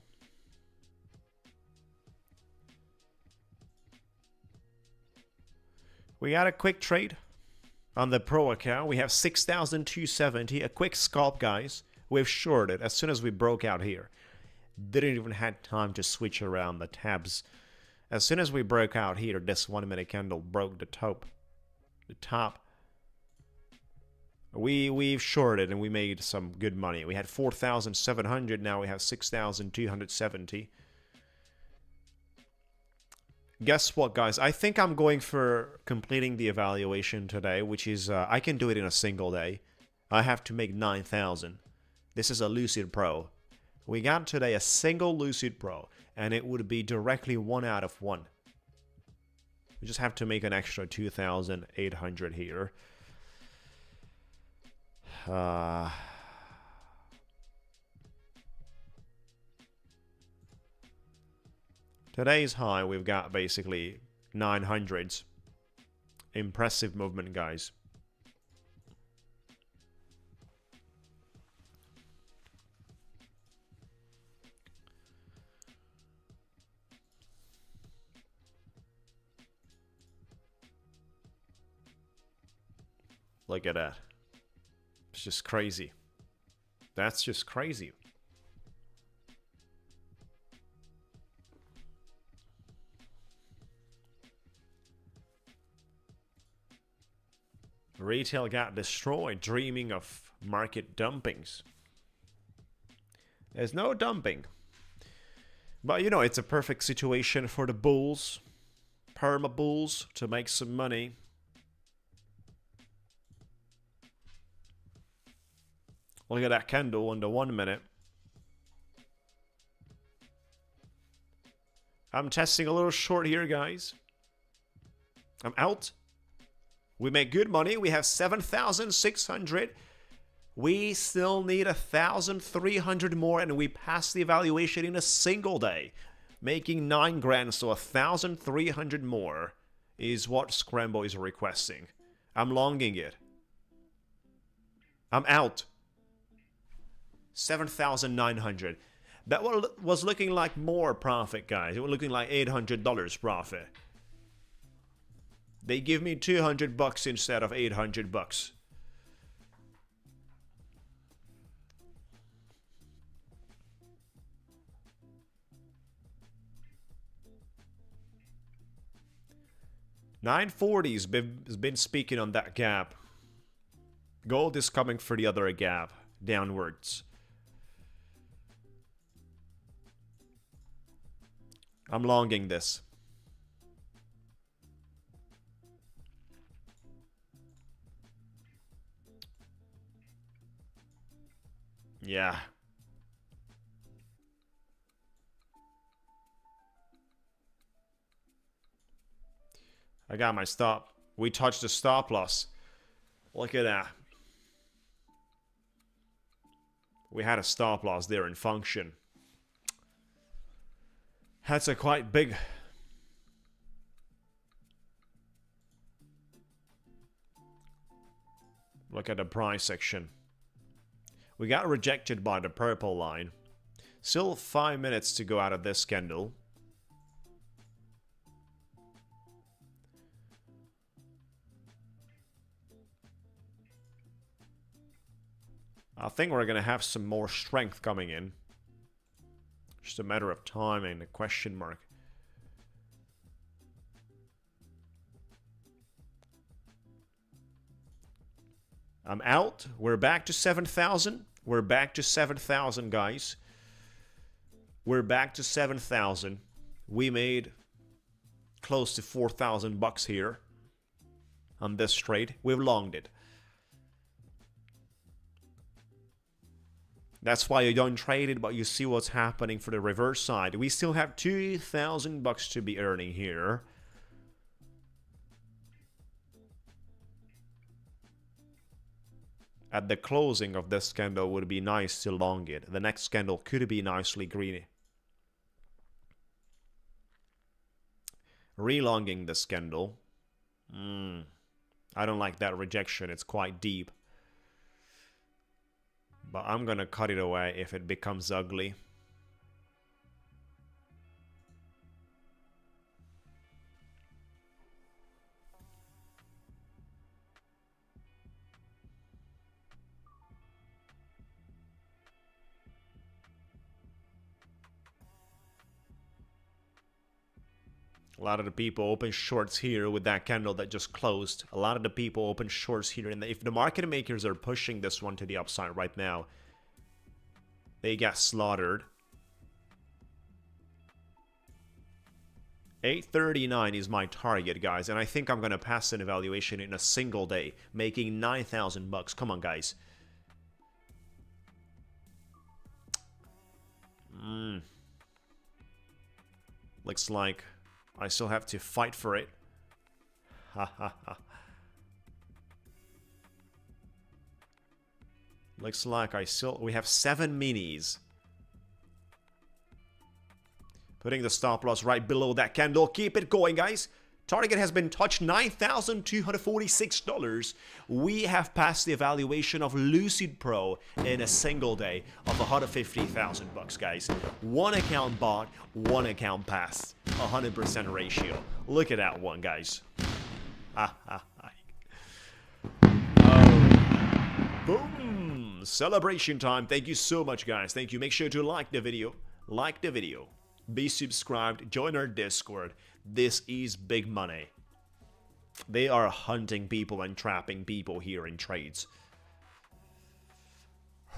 We got a quick trade on the pro account. We have 6,270. A quick scalp, guys. We've shorted as soon as we broke out here. Didn't even have time to switch around the tabs. As soon as we broke out here, this 1 minute candle broke the top. We've shorted and we made some good money. We had 4,700. Now we have 6,270. Guess what, guys? I think I'm going for completing the evaluation today, which is I can do it in a single day. I have to make 9,000. This is a Lucid Pro. We got today a single Lucid Pro, and it would be directly 1 out of 1. We just have to make an extra 2,800 here. Today's high, we've got basically 900s. Impressive movement, guys. Look at that. It's just crazy. That's just crazy. Retail got destroyed, dreaming of market dumpings. There's no dumping. But you know, it's a perfect situation for the bulls, perma bulls, to make some money. Look at that candle on the 1 minute. I'm testing a little short here, guys. I'm out. We make good money. We have 7,600. We still need 1,300 more, and we pass the evaluation in a single day, making 9 grand. So 1,300 more is what Scramble is requesting. I'm longing it. I'm out. 7,900. That was looking like more profit, guys. It was looking like $800 profit. They give me 200 bucks instead of 800 bucks. $940's been speaking on that gap. Gold is coming for the other gap downwards. I'm longing this. Yeah. I got my stop. We touched the stop loss. Look at that. We had a stop loss there in function. That's a quite big. Look at the price section. We got rejected by the purple line. Still 5 minutes to go out of this candle. I think we're going to have some more strength coming in. Just a matter of time and a question mark. I'm out. We're back to 7,000. We're back to 7,000, guys. We're back to 7,000. We made close to 4,000 bucks here on this trade. We've longed it. That's why you don't trade it, but you see what's happening for the reverse side. We still have 2,000 bucks to be earning here. At the closing of this candle would be nice to long it. The next candle could be nicely greeny. Relonging this candle. I don't like that rejection. It's quite deep. But I'm gonna cut it away if it becomes ugly. A lot of the people open shorts here with that candle that just closed. A lot of the people open shorts here. And if the market makers are pushing this one to the upside right now, they got slaughtered. 839 is my target, guys. And I think I'm going to pass an evaluation in a single day, making 9,000 bucks. Come on, guys. Looks like I still have to fight for it. Ha ha ha. Looks like we have 7 minis. Putting the stop loss right below that candle. Keep it going, guys. Target has been touched, $9,246. We have passed the evaluation of Lucid Pro in a single day of 150,000 bucks, guys. One account bought, one account passed. 100% ratio. Look at that one, guys. Oh. Boom. Celebration time. Thank you so much, guys. Thank you. Make sure to like the video. Like the video. Be subscribed. Join our Discord. This is big money. They are hunting people and trapping people here in trades.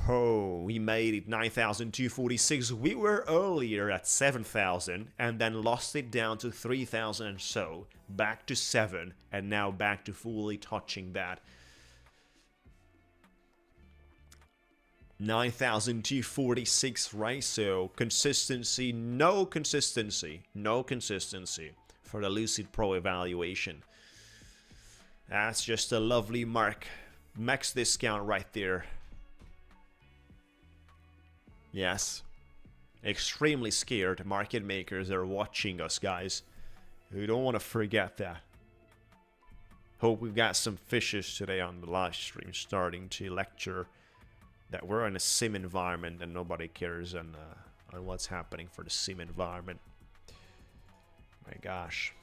Oh, we made it 9,246. We were earlier at 7,000 and then lost it down to 3,000 and so. Back to 7 and now back to fully touching that. 9,246, right? So consistency, no consistency for the Lucid Pro evaluation. That's just a lovely mark. Max discount right there. Yes. Extremely scared market makers are watching us, guys. We don't want to forget that. Hope we've got some fishes today on the live stream starting to lecture that we're in a sim environment and nobody cares on what's happening for the sim environment. My gosh.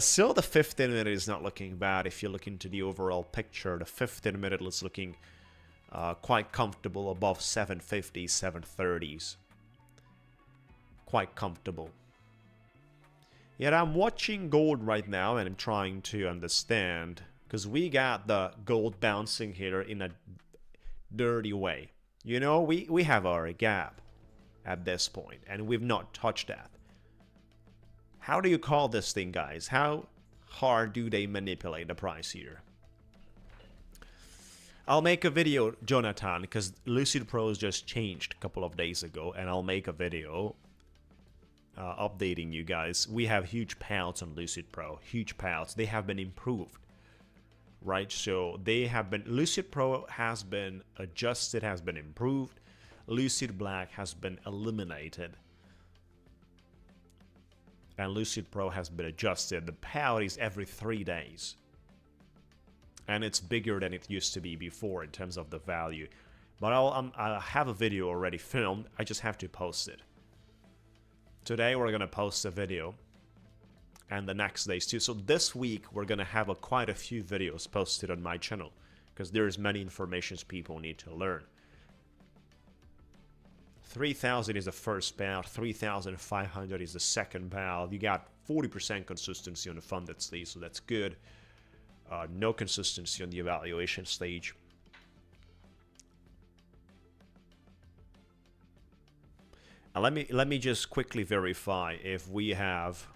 Still, the 15 minute is not looking bad if you look into the overall picture. The 15 minute is looking quite comfortable above 750s, 730s. Quite comfortable. Yet I'm watching gold right now and I'm trying to understand, because we got the gold bouncing here in a dirty way. You know, we have our gap at this point and we've not touched that. How do you call this thing, guys? How hard do they manipulate the price here? I'll make a video, Jonathan, because Lucid Pros just changed a couple of days ago, and I'll make a video updating you guys. We have huge payouts on Lucid Pro, huge payouts. They have been improved, right? So they have been, Lucid Pro has been adjusted, has been improved. Lucid Black has been eliminated. And Lucid Pro has been adjusted. The payout is every 3 days. And it's bigger than it used to be before in terms of the value. But I have a video already filmed. I just have to post it. Today we're going to post a video. And the next days too. So this week we're going to have quite a few videos posted on my channel. Because there's many informations people need to learn. 3,000 is the first payout. 3,500 is the second payout. You got 40% consistency on the funded stage. So that's good. No consistency on the evaluation stage. And let me just quickly verify if we have.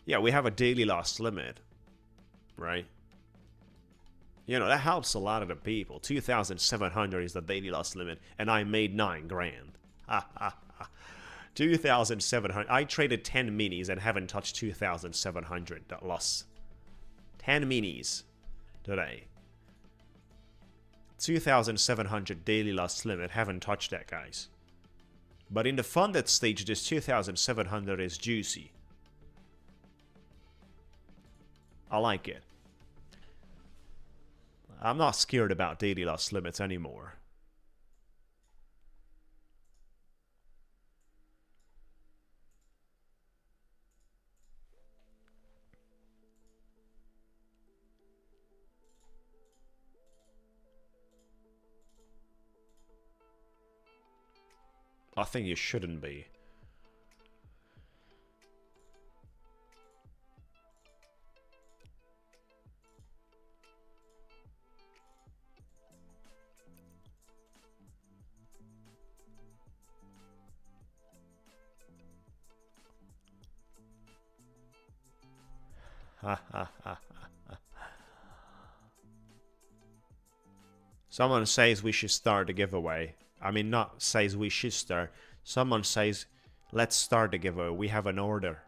Yeah, we have a daily loss limit, right? You know, that helps a lot of the people. 2,700 is the daily loss limit, and I made 9 grand. Ha ha ha. 2,700. I traded 10 minis and haven't touched 2,700 that loss. 10 minis today. 2,700 daily loss limit. Haven't touched that, guys. But in the funded stage, this 2,700 is juicy. I like it. I'm not scared about daily loss limits anymore. I think you shouldn't be. Someone says we should start a giveaway. I mean, not says we should start. Someone says, let's start the giveaway. We have an order.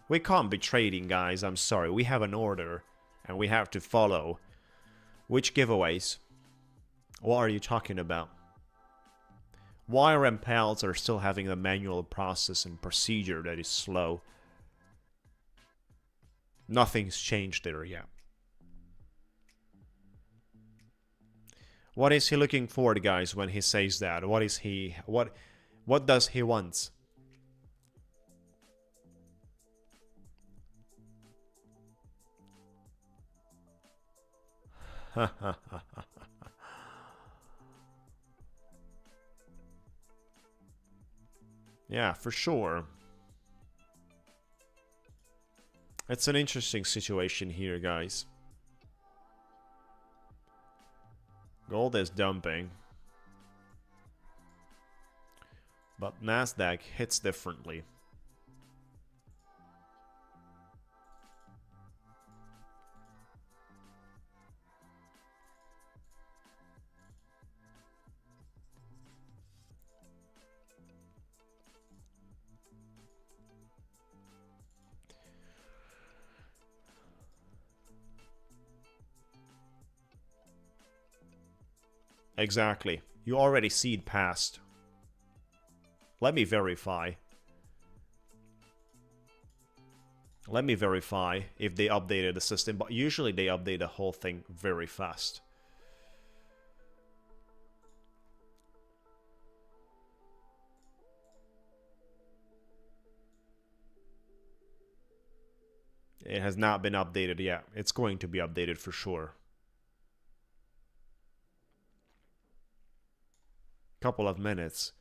We can't be trading, guys. I'm sorry. We have an order. And we have to follow. Which giveaways? What are you talking about? YRM payouts are still having a manual process and procedure that is slow. Nothing's changed there yet. What is he looking for, guys, when he says that? What is he... What does he want? Yeah, for sure. It's an interesting situation here, guys. Gold is dumping. But Nasdaq hits differently. Exactly. You already see it past. Let me verify. Let me verify if they updated the system, but usually they update the whole thing very fast. It has not been updated yet. It's going to be updated for sure. Couple of minutes.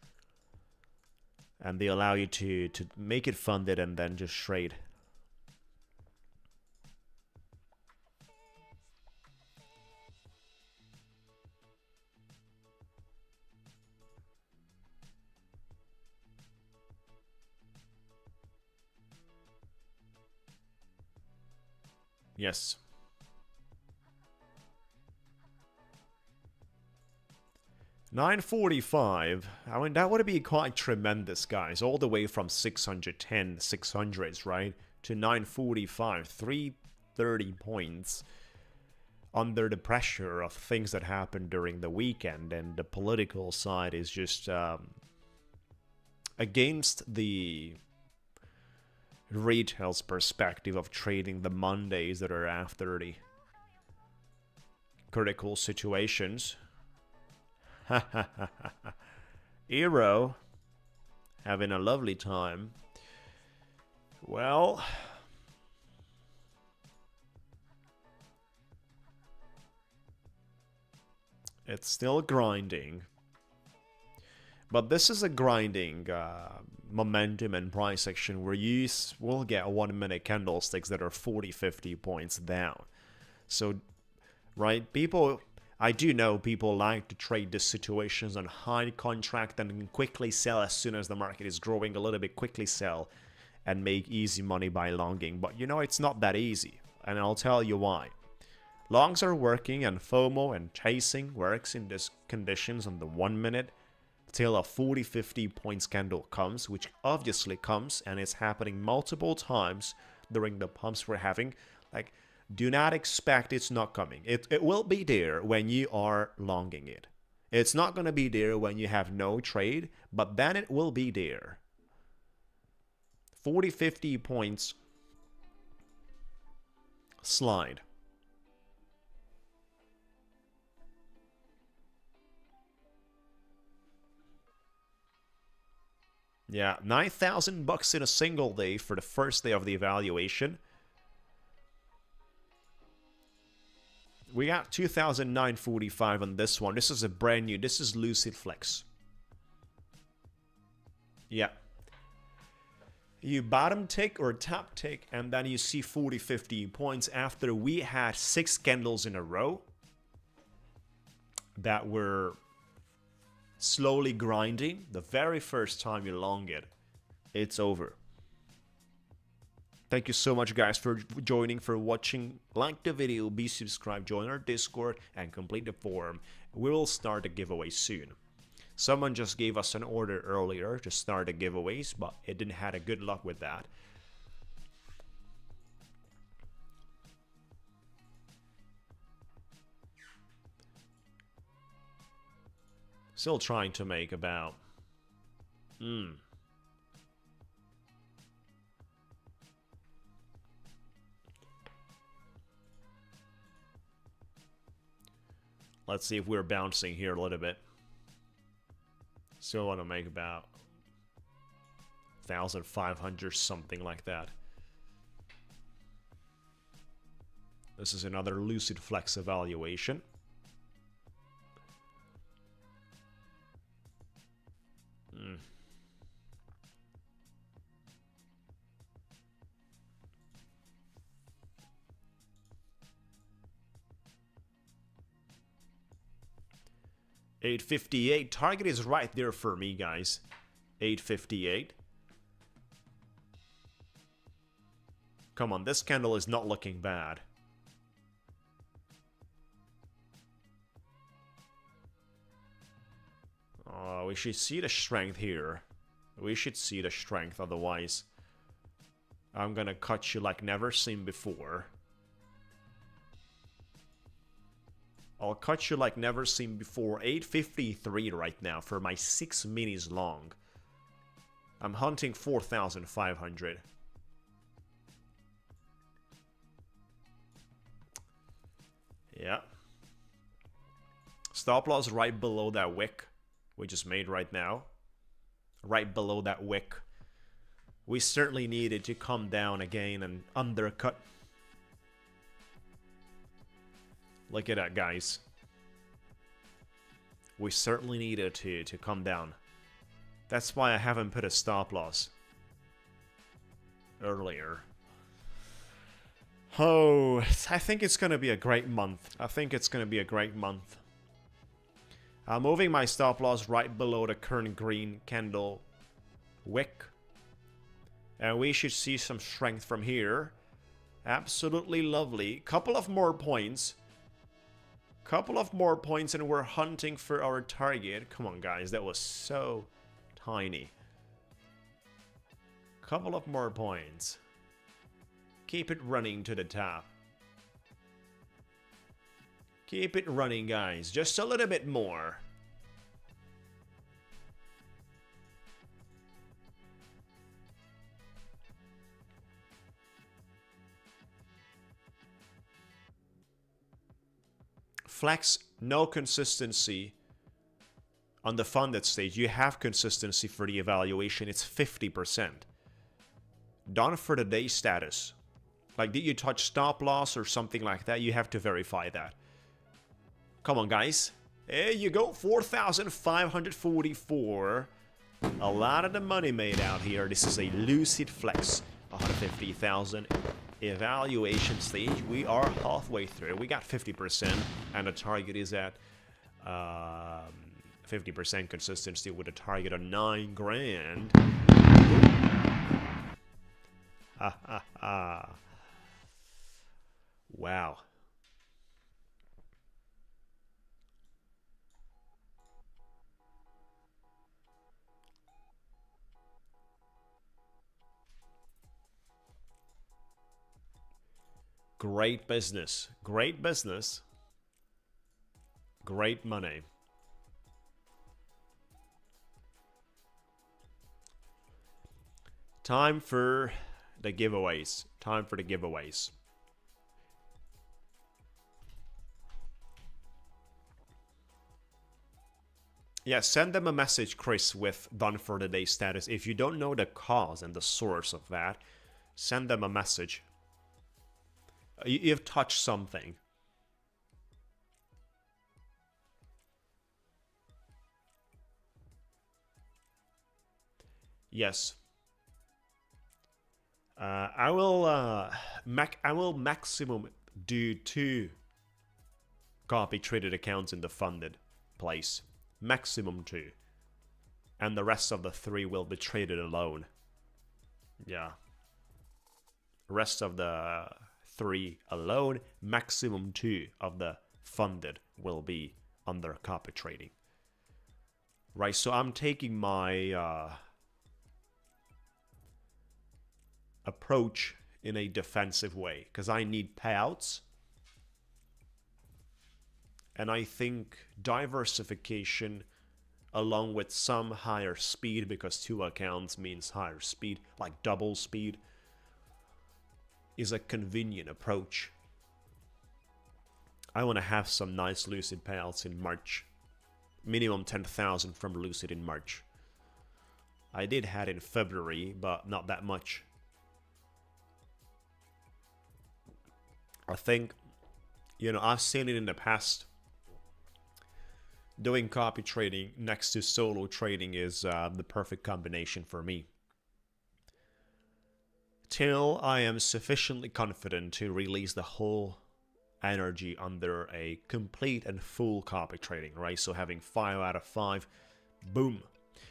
And they allow you to make it funded and then just trade. Yes. $9.45. I mean, that would be quite tremendous, guys. All the way from 610, 600s, right? To $9.45. 30 points under the pressure of things that happened during the weekend, and the political side is just against the retail's perspective of trading the Mondays that are after the critical situations. Eero having a lovely time. Well, it's still grinding, but this is a grinding momentum and price action where you will get 1 minute candlesticks that are 40-50 points down. So, right, people, I do know people like to trade these situations on high contract and quickly sell as soon as the market is growing a little bit, quickly sell and make easy money by longing. But you know, it's not that easy, and I'll tell you why. Longs are working, and FOMO and chasing works in these conditions on the 1 minute till a 40-50 points candle comes, which obviously comes, and it's happening multiple times during the pumps we're having. Like, do not expect it's not coming. It will be there when you are longing it. It's not going to be there when you have no trade, but then it will be there. 40-50 points slide. Yeah, $9,000 in a single day for the first day of the evaluation. We got 2,945 on this one. This is a brand new. This is Lucid Flex. Yeah. You bottom tick or top tick, and then you see 40-50 points after we had 6 candles in a row that were slowly grinding. The very first time you long it, it's over. Thank you so much, guys, for joining, for watching. Like the video, be subscribed, join our Discord, and complete the form. We will start a giveaway soon. Someone just gave us an order earlier to start the giveaways, but it didn't have a good luck with that. Still trying to make about... Let's see if we're bouncing here a little bit. Still want to make about 1,500, something like that. This is another Lucid Flex evaluation. $858. Target is right there for me, guys. $858. Come on, this candle is not looking bad. Oh, we should see the strength here. We should see the strength, otherwise I'm gonna cut you like never seen before. I'll cut you like never seen before. 853 right now for my 6 minis long. I'm hunting 4,500. Yeah. Stop loss right below that wick we just made right now. Right below that wick. We certainly needed to come down again and undercut. Look at that, guys. We certainly needed to come down. That's why I haven't put a stop loss earlier. Oh, I think it's going to be a great month. I think it's going to be a great month. I'm moving my stop loss right below the current green candle wick. And we should see some strength from here. Absolutely lovely. Couple of more points. Couple of more points and we're hunting for our target. Come on, guys. That was so tiny. Couple of more points. Keep it running to the top. Keep it running, guys. Just a little bit more. Flex, no consistency on the funded stage. You have consistency for the evaluation. It's 50%. Done for the day status. Like, did you touch stop loss or something like that? You have to verify that. Come on, guys. There you go. 4,544. A lot of the money made out here. This is a Lucid Flex. 150,000 evaluation stage. We are halfway through. We got 50%, and the target is at 50% consistency with a target of 9 grand. Ha ha ha. Wow. Great business. Great business. Great money. Time for the giveaways. Time for the giveaways. Yeah, send them a message, Chris, with done for the day status. If you don't know the cause and the source of that, send them a message. You've touched something. Yes. I will maximum do 2 copy traded accounts in the funded place. Maximum 2. And the rest of the 3 will be traded alone. Yeah. Rest of the 3 alone. Maximum 2 of the funded will be under copy trading. Right, so I'm taking my approach in a defensive way because I need payouts. And I think diversification along with some higher speed, because 2 accounts means higher speed, like double speed, is a convenient approach. I want to have some nice Lucid payouts in March. Minimum 10,000 from Lucid in March. I did have in February, but not that much. I think, you know, I've seen it in the past. Doing copy trading next to solo trading is the perfect combination for me. Till I am sufficiently confident to release the whole energy under a complete and full copy trading, right? So having 5 out of 5, boom.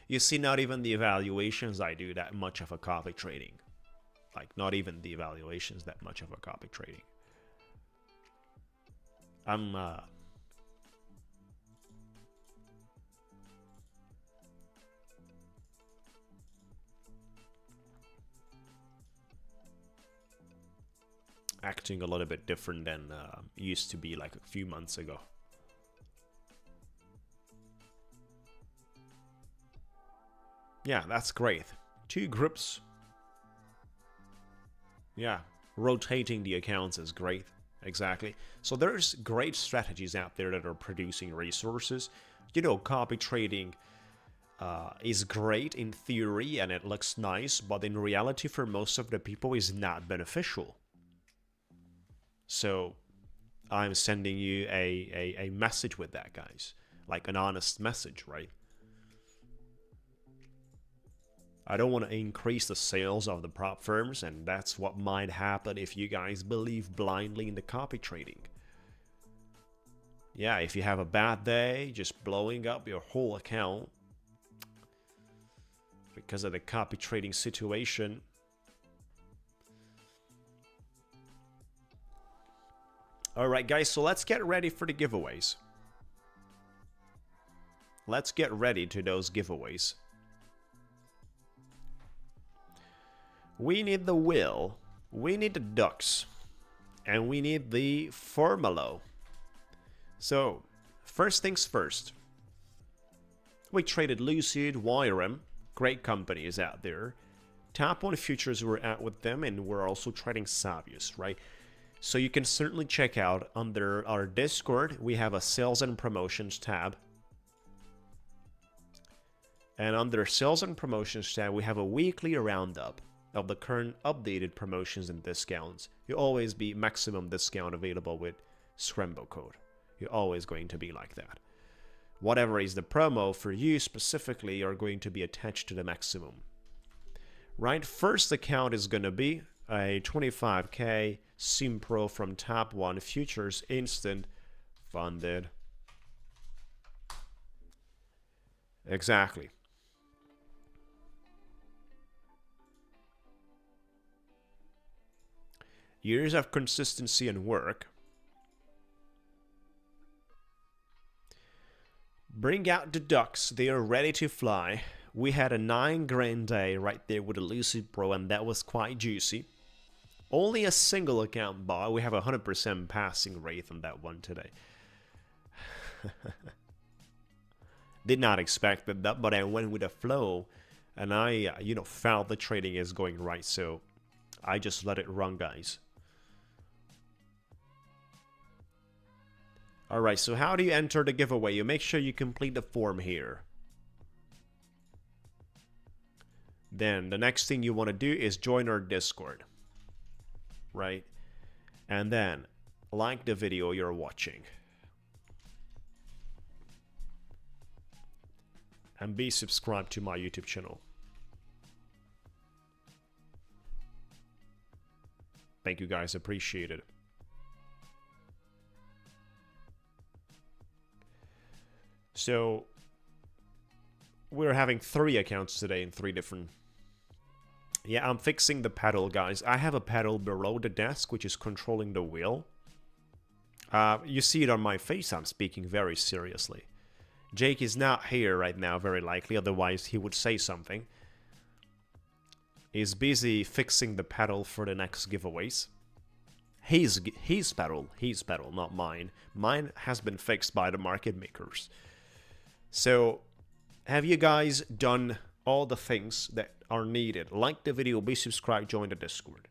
You see, not even the evaluations I do that much of a copy trading. Like, not even the evaluations that much of a copy trading. I'm acting a little bit different than used to be like a few months ago. Yeah, that's great. 2 groups. Yeah, rotating the accounts is great. Exactly. So there's great strategies out there that are producing resources. You know, copy trading is great in theory and it looks nice, but in reality for most of the people is not beneficial. So I'm sending you a message with that, guys. Like an honest message, right? I don't want to increase the sales of the prop firms, and that's what might happen if you guys believe blindly in the copy trading. Yeah, if you have a bad day, just blowing up your whole account because of the copy trading situation. Alright guys, so let's get ready for the giveaways. Let's get ready to those giveaways. We need the will, we need the ducks, and we need the formula. So, first things first. We traded Lucid, YRM, great companies out there. Top 1 futures we're at with them, and we're also trading Savius, right? So you can certainly check out under our Discord. We have a sales and promotions tab. And under sales and promotions tab, we have a weekly roundup of the current updated promotions and discounts. You'll always be maximum discount available with Scramble code. You're always going to be like that. Whatever is the promo for you specifically are going to be attached to the maximum. Right, first account is going to be a 25k Sim Pro from Top 1 Futures instant funded. Exactly. Years of consistency and work. Bring out the ducks, they are ready to fly. We had a 9 grand day right there with a Lucid Pro, and that was quite juicy. Only a single account bought. We have a 100% passing rate on that one today. Did not expect that, but I went with a flow, and I, felt the trading is going right, so I just let it run, guys. Alright, so how do you enter the giveaway? You make sure you complete the form here. Then the next thing you want to do is join our Discord. Right? And then like the video you're watching. And be subscribed to my YouTube channel. Thank you guys, appreciate it. So we're having 3 accounts today in 3 different. Yeah, I'm fixing the pedal, guys. I have a pedal below the desk which is controlling the wheel. You see it on my face, I'm speaking very seriously. Jake is not here right now, very likely, otherwise he would say something. He's busy fixing the pedal for the next giveaways. His pedal, not mine. Mine has been fixed by the market makers. So, have you guys done all the things that are needed? Like the video, be subscribed, join the Discord.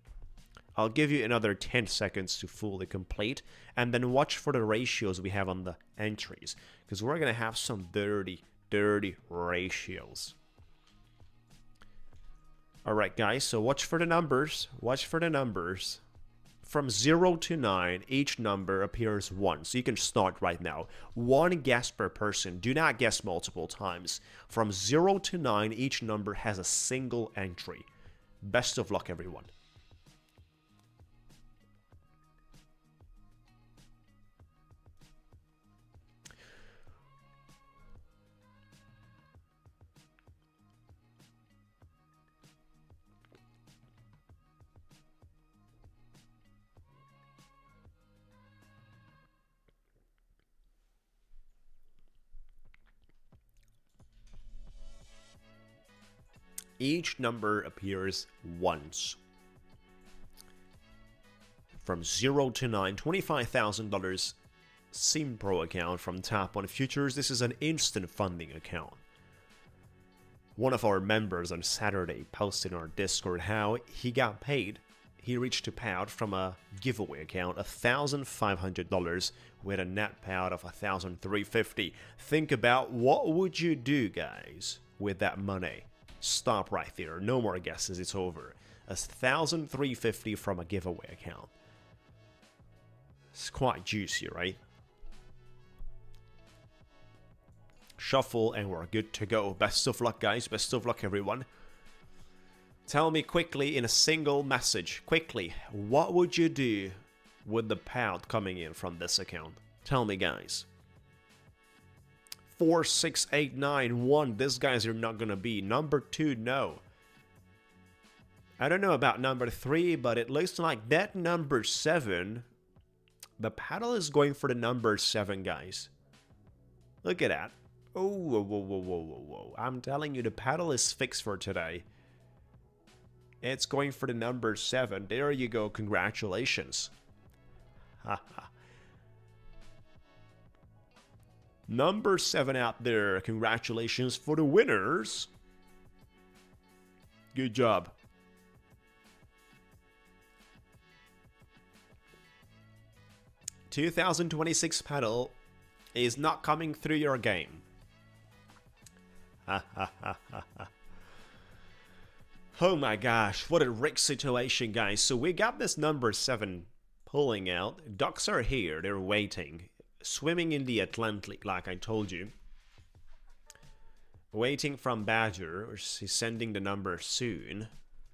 I'll give you another 10 seconds to fully complete, and then watch for the ratios we have on the entries, because we're going to have some dirty ratios. Alright guys, so watch for the numbers, From 0 to 9, each number appears once. So you can start right now. 1 guess per person. Do not guess multiple times. From 0 to 9, each number has a single entry. Best of luck, everyone. Each number appears once. From 0 to 9, $25,000 Sim Pro account from Top 1 Futures. This is an instant funding account. One of our members on Saturday posted in our Discord how he got paid. He reached a payout from a giveaway account, $1,500 with a net payout of $1,350. Think about what would you do, guys, with that money. Stop right there. No more guesses. It's over. $1,350 from a giveaway account. It's quite juicy, right? Shuffle and we're good to go. Best of luck, guys. Best of luck, everyone. Tell me quickly in a single message. Quickly, what would you do with the payout coming in from this account? Tell me, guys. 4, 6, 8, 9, 1. These guys are not gonna be. Number 2, no. I don't know about number 3, but it looks like that number 7. The paddle is going for the number 7, guys. Look at that. Oh, whoa, whoa, whoa, whoa, whoa, whoa. I'm telling you, the paddle is fixed for today. It's going for the number 7. There you go. Congratulations. Haha. Number 7 out there. Congratulations for the winners. Good job. $2026 pedal is not coming through your game. Oh my gosh, what a rigged situation, guys. So we got this number 7 pulling out. Ducks are here, they're waiting. Swimming in the Atlantic, like I told you. Waiting from Badger, which is sending the number soon.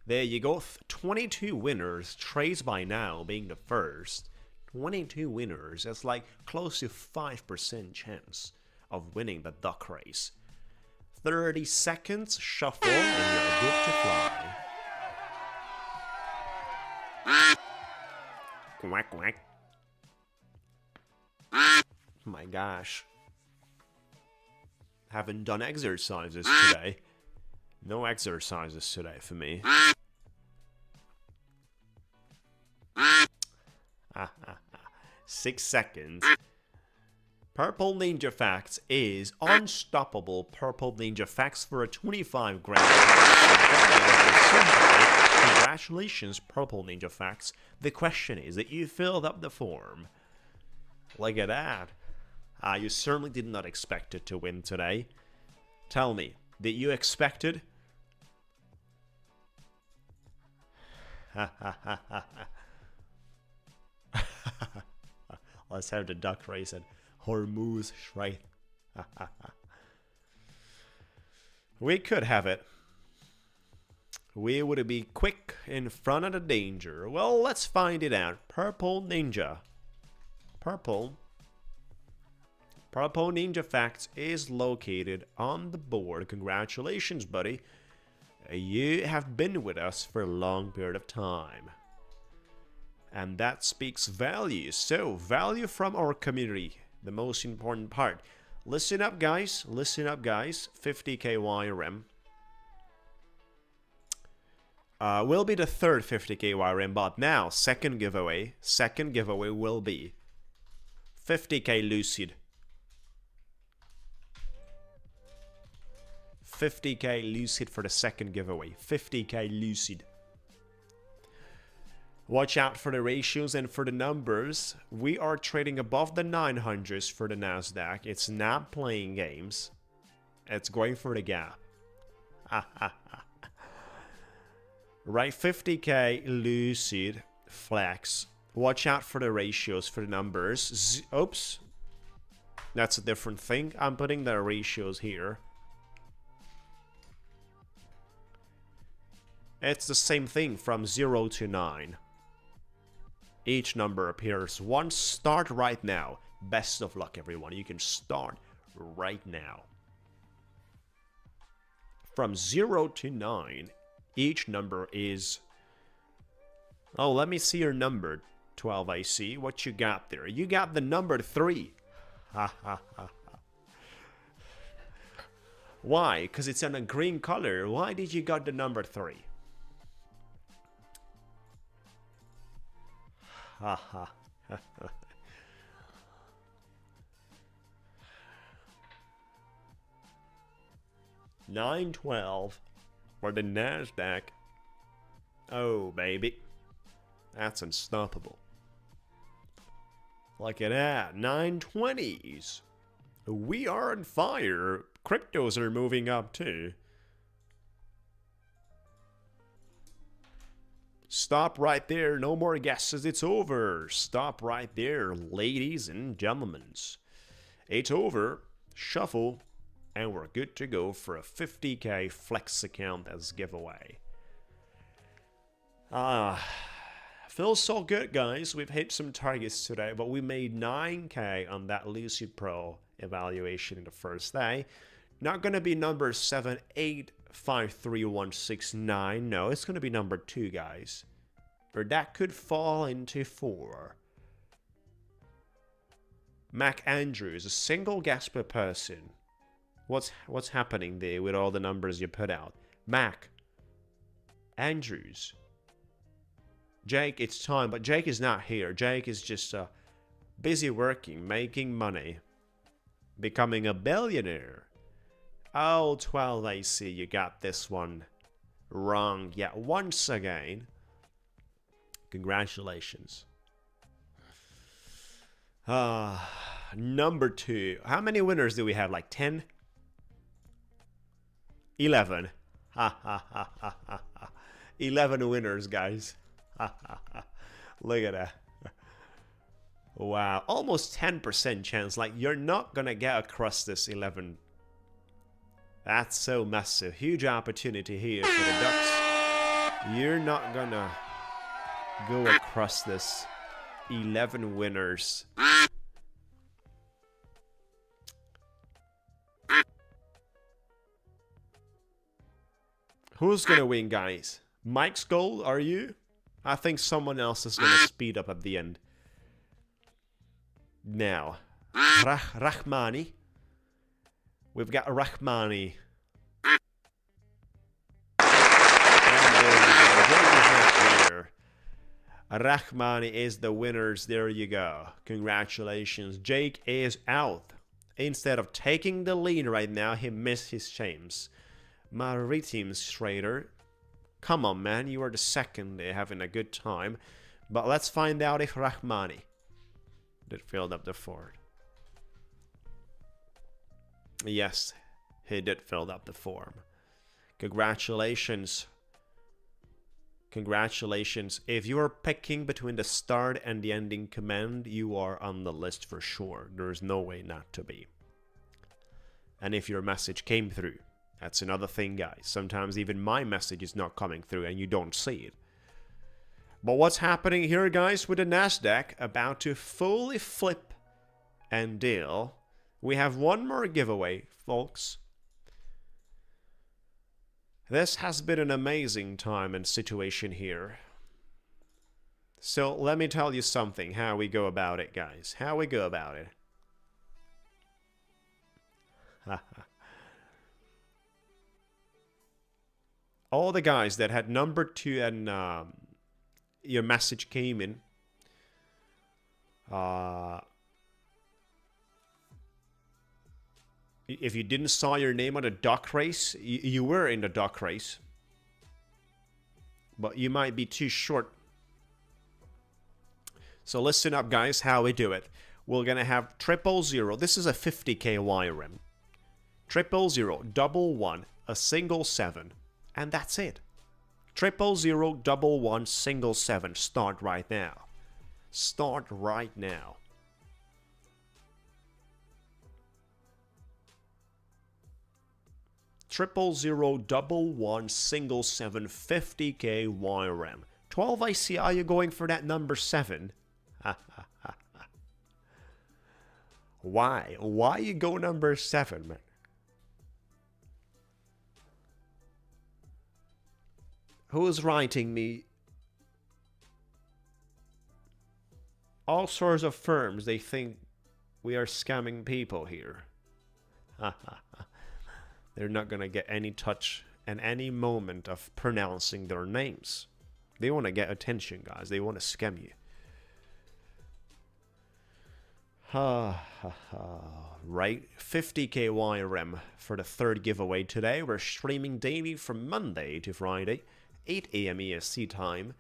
There you go, 22 winners. Trace by now being the first. 22 winners, that's like close to 5% chance of winning the duck race. 30 seconds, shuffle, and you're good to fly. Quack, quack. Oh my gosh. Haven't done exercises today. No exercises today for me. 6 seconds. Purple Ninja Facts is unstoppable. Purple Ninja Facts for a 25 grand. Congratulations, Purple Ninja Facts. The question is that you filled up the form. Look at that. You certainly did not expect it to win today. Tell me, did you expect it? Let's have the duck race at Hormuz Strait. We could have it. We would be quick in front of the danger. Well, let's find it out. Purple Ninja. Purple Ninja Facts is located on the board. Congratulations, buddy. You have been with us for a long period of time. And that speaks value. So, value from our community. The most important part. Listen up, guys. Listen up, guys. 50k YRM. Will be the third 50k YRM, but now, second giveaway will be 50k Lucid. 50k Lucid for the second giveaway. 50k Lucid. Watch out for the ratios and for the numbers. We are trading above the 900s for the Nasdaq. It's not playing games. It's going for the gap. Right, 50k Lucid Flex. Watch out for the ratios, for the numbers. Oops. That's a different thing. I'm putting the ratios here. It's the same thing from 0 to 9. Each number appears once. Start right now. Best of luck, everyone. You can start right now. From 0 to 9, each number is... Oh, let me see your number, 12IC. What you got there? You got the number 3. Why? Because it's in a green color. Why did you got the number 3? Haha. 912 for the Nasdaq. Oh, baby. That's unstoppable. Look at that. 920s. We are on fire. Cryptos are moving up too. Stop right there. No more guesses. It's over. Stop right there, ladies and gentlemen. It's over. Shuffle. And we're good to go for a 50k flex account as giveaway. Feels so good, guys. We've hit some targets today, but we made 9k on that Lucid Pro evaluation in the first day. Not going to be number 7853169. No, it's going to be number 2, guys. Or that could fall into 4. Mac Andrews, a single guess per person. What's happening there with all the numbers you put out? Mac Andrews. Jake, it's time, but Jake is not here. Jake is just busy working, making money. becoming a billionaire. Oh, 12, I see. You got this one wrong yet once again. Congratulations. Number 2. How many winners do we have? Like 10? 11. Ha ha ha ha ha. 11 winners, guys. Ha ha ha. Look at that. Wow. Almost 10% chance. Like, you're not gonna get across this 11. That's so massive. Huge opportunity here for the Ducks. You're not gonna go across this 11 winners. Who's gonna win, guys? Mike's goal, are you? I think someone else is gonna speed up at the end. Now, Rahmani. We've got Rahmani. Rahmani is the winners. There you go. Congratulations. Jake is out. Instead of taking the lead right now, he missed his chance. Maritime Trader. Come on, man. You are the second. They're having a good time. But let's find out if Rahmani did fill up the Ford. Yes, he did fill up the form. Congratulations. Congratulations. If you are picking between the start and the ending command, you are on the list for sure. There's no way not to be. And if your message came through, that's another thing, guys. Sometimes even my message is not coming through and you don't see it. But what's happening here, guys, with the Nasdaq about to fully flip and deal? We have one more giveaway, folks. This has been an amazing time and situation here. So let me tell you something, how we go about it, guys. How we go about it. All the guys that had number 2 and your message came in. If you didn't saw your name on the duck race, you were in the duck race. But you might be too short. So listen up, guys, how we do it. We're going to have 000. This is a 50K YRM. 000, double 1, a single 7. And that's it. 000, double 1, single 7. Start right now. Start right now. Triple 0, double 1, single 7, 50K YRM. 12 IC, are you going for that number 7? Why? Why you go number 7, man? Who's writing me? All sorts of firms, they think we are scamming people here. They're not going to get any touch and any moment of pronouncing their names. They want to get attention, guys. They want to scam you. Right, 50K YRM for the third giveaway today. We're streaming daily from Monday to Friday, 8 AM EST time.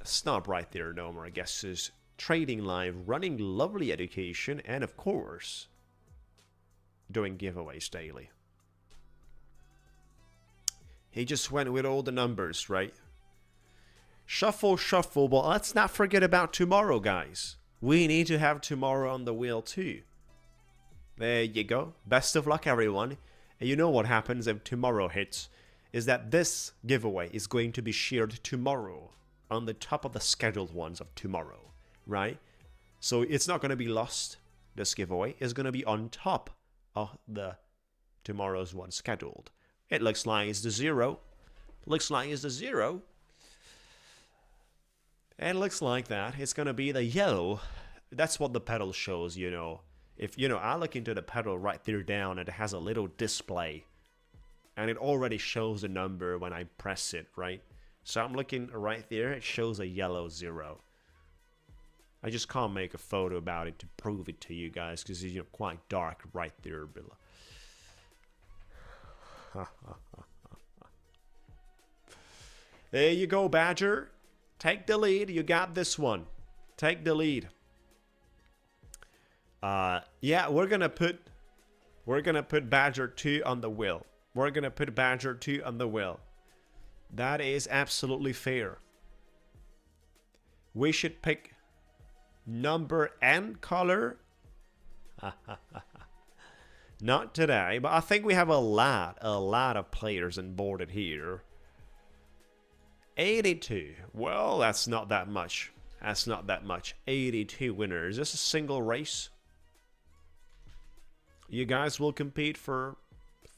Stop right there, no more guesses. Trading live, running lovely education, and of course, doing giveaways daily. He just went with all the numbers, right? Shuffle, shuffle, but let's not forget about tomorrow, guys. We need to have tomorrow on the wheel too. There you go. Best of luck, everyone. And you know what happens if tomorrow hits, is that this giveaway is going to be shared tomorrow on the top of the scheduled ones of tomorrow, right? So it's not going to be lost. This giveaway is going to be on top of the tomorrow's one scheduled. It looks like it's the 0. Looks like it's the 0. And it looks like that. It's going to be the yellow. That's what the pedal shows, you know. If, you know, I look into the pedal right there down and it has a little display. And it already shows the number when I press it, right? So I'm looking right there. It shows a yellow 0. I just can't make a photo about it to prove it to you guys because it's quite dark right there below. There you go, Badger. Take the lead. You got this one. Take the lead. Yeah, we're gonna put Badger 2 on the wheel. We're gonna put Badger 2 on the wheel. That is absolutely fair. We should pick number and color. Not today, but I think we have a lot of players onboarded here. 82. Well, that's not that much. That's not that much. 82 winners. Just a single race. You guys will compete for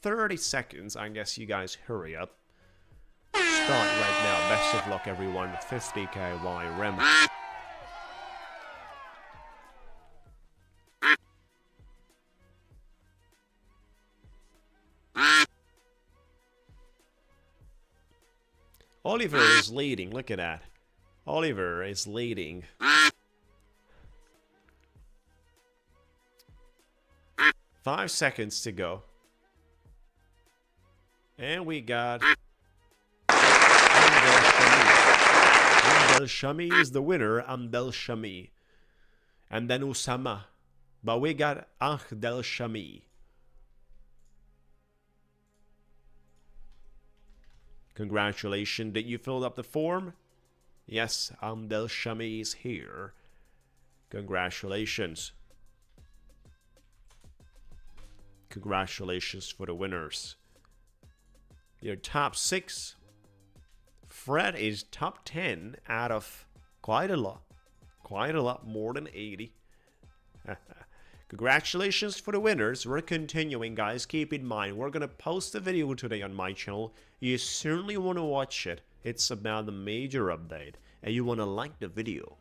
30 seconds. I guess you guys hurry up. Start right now. Best of luck, everyone. 50k YRM. Oliver is leading. Look at that. Oliver is leading. Five seconds to go. And we got Amdel Shami is the winner. Amdel Shami. And then Usama. But we got Amdel Shami. Congratulations. Did you fill up the form? Yes, Amdel Shami is here. Congratulations. Congratulations for the winners. Your top 6. Fred is top 10 out of quite a lot. Quite a lot, more than 80. Congratulations for the winners. We're continuing, guys. Keep in mind, we're going to post a video today on my channel. You certainly want to watch it. It's about the major update. And you want to like the video.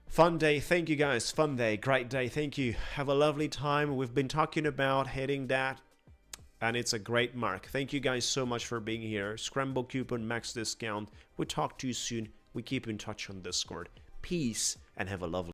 Fun day. Thank you, guys. Fun day. Great day. Thank you. Have a lovely time. We've been talking about hitting that. And it's a great mark. Thank you guys so much for being here. Scramble coupon, max discount. We'll talk to you soon. We keep in touch on Discord. Peace and have a lovely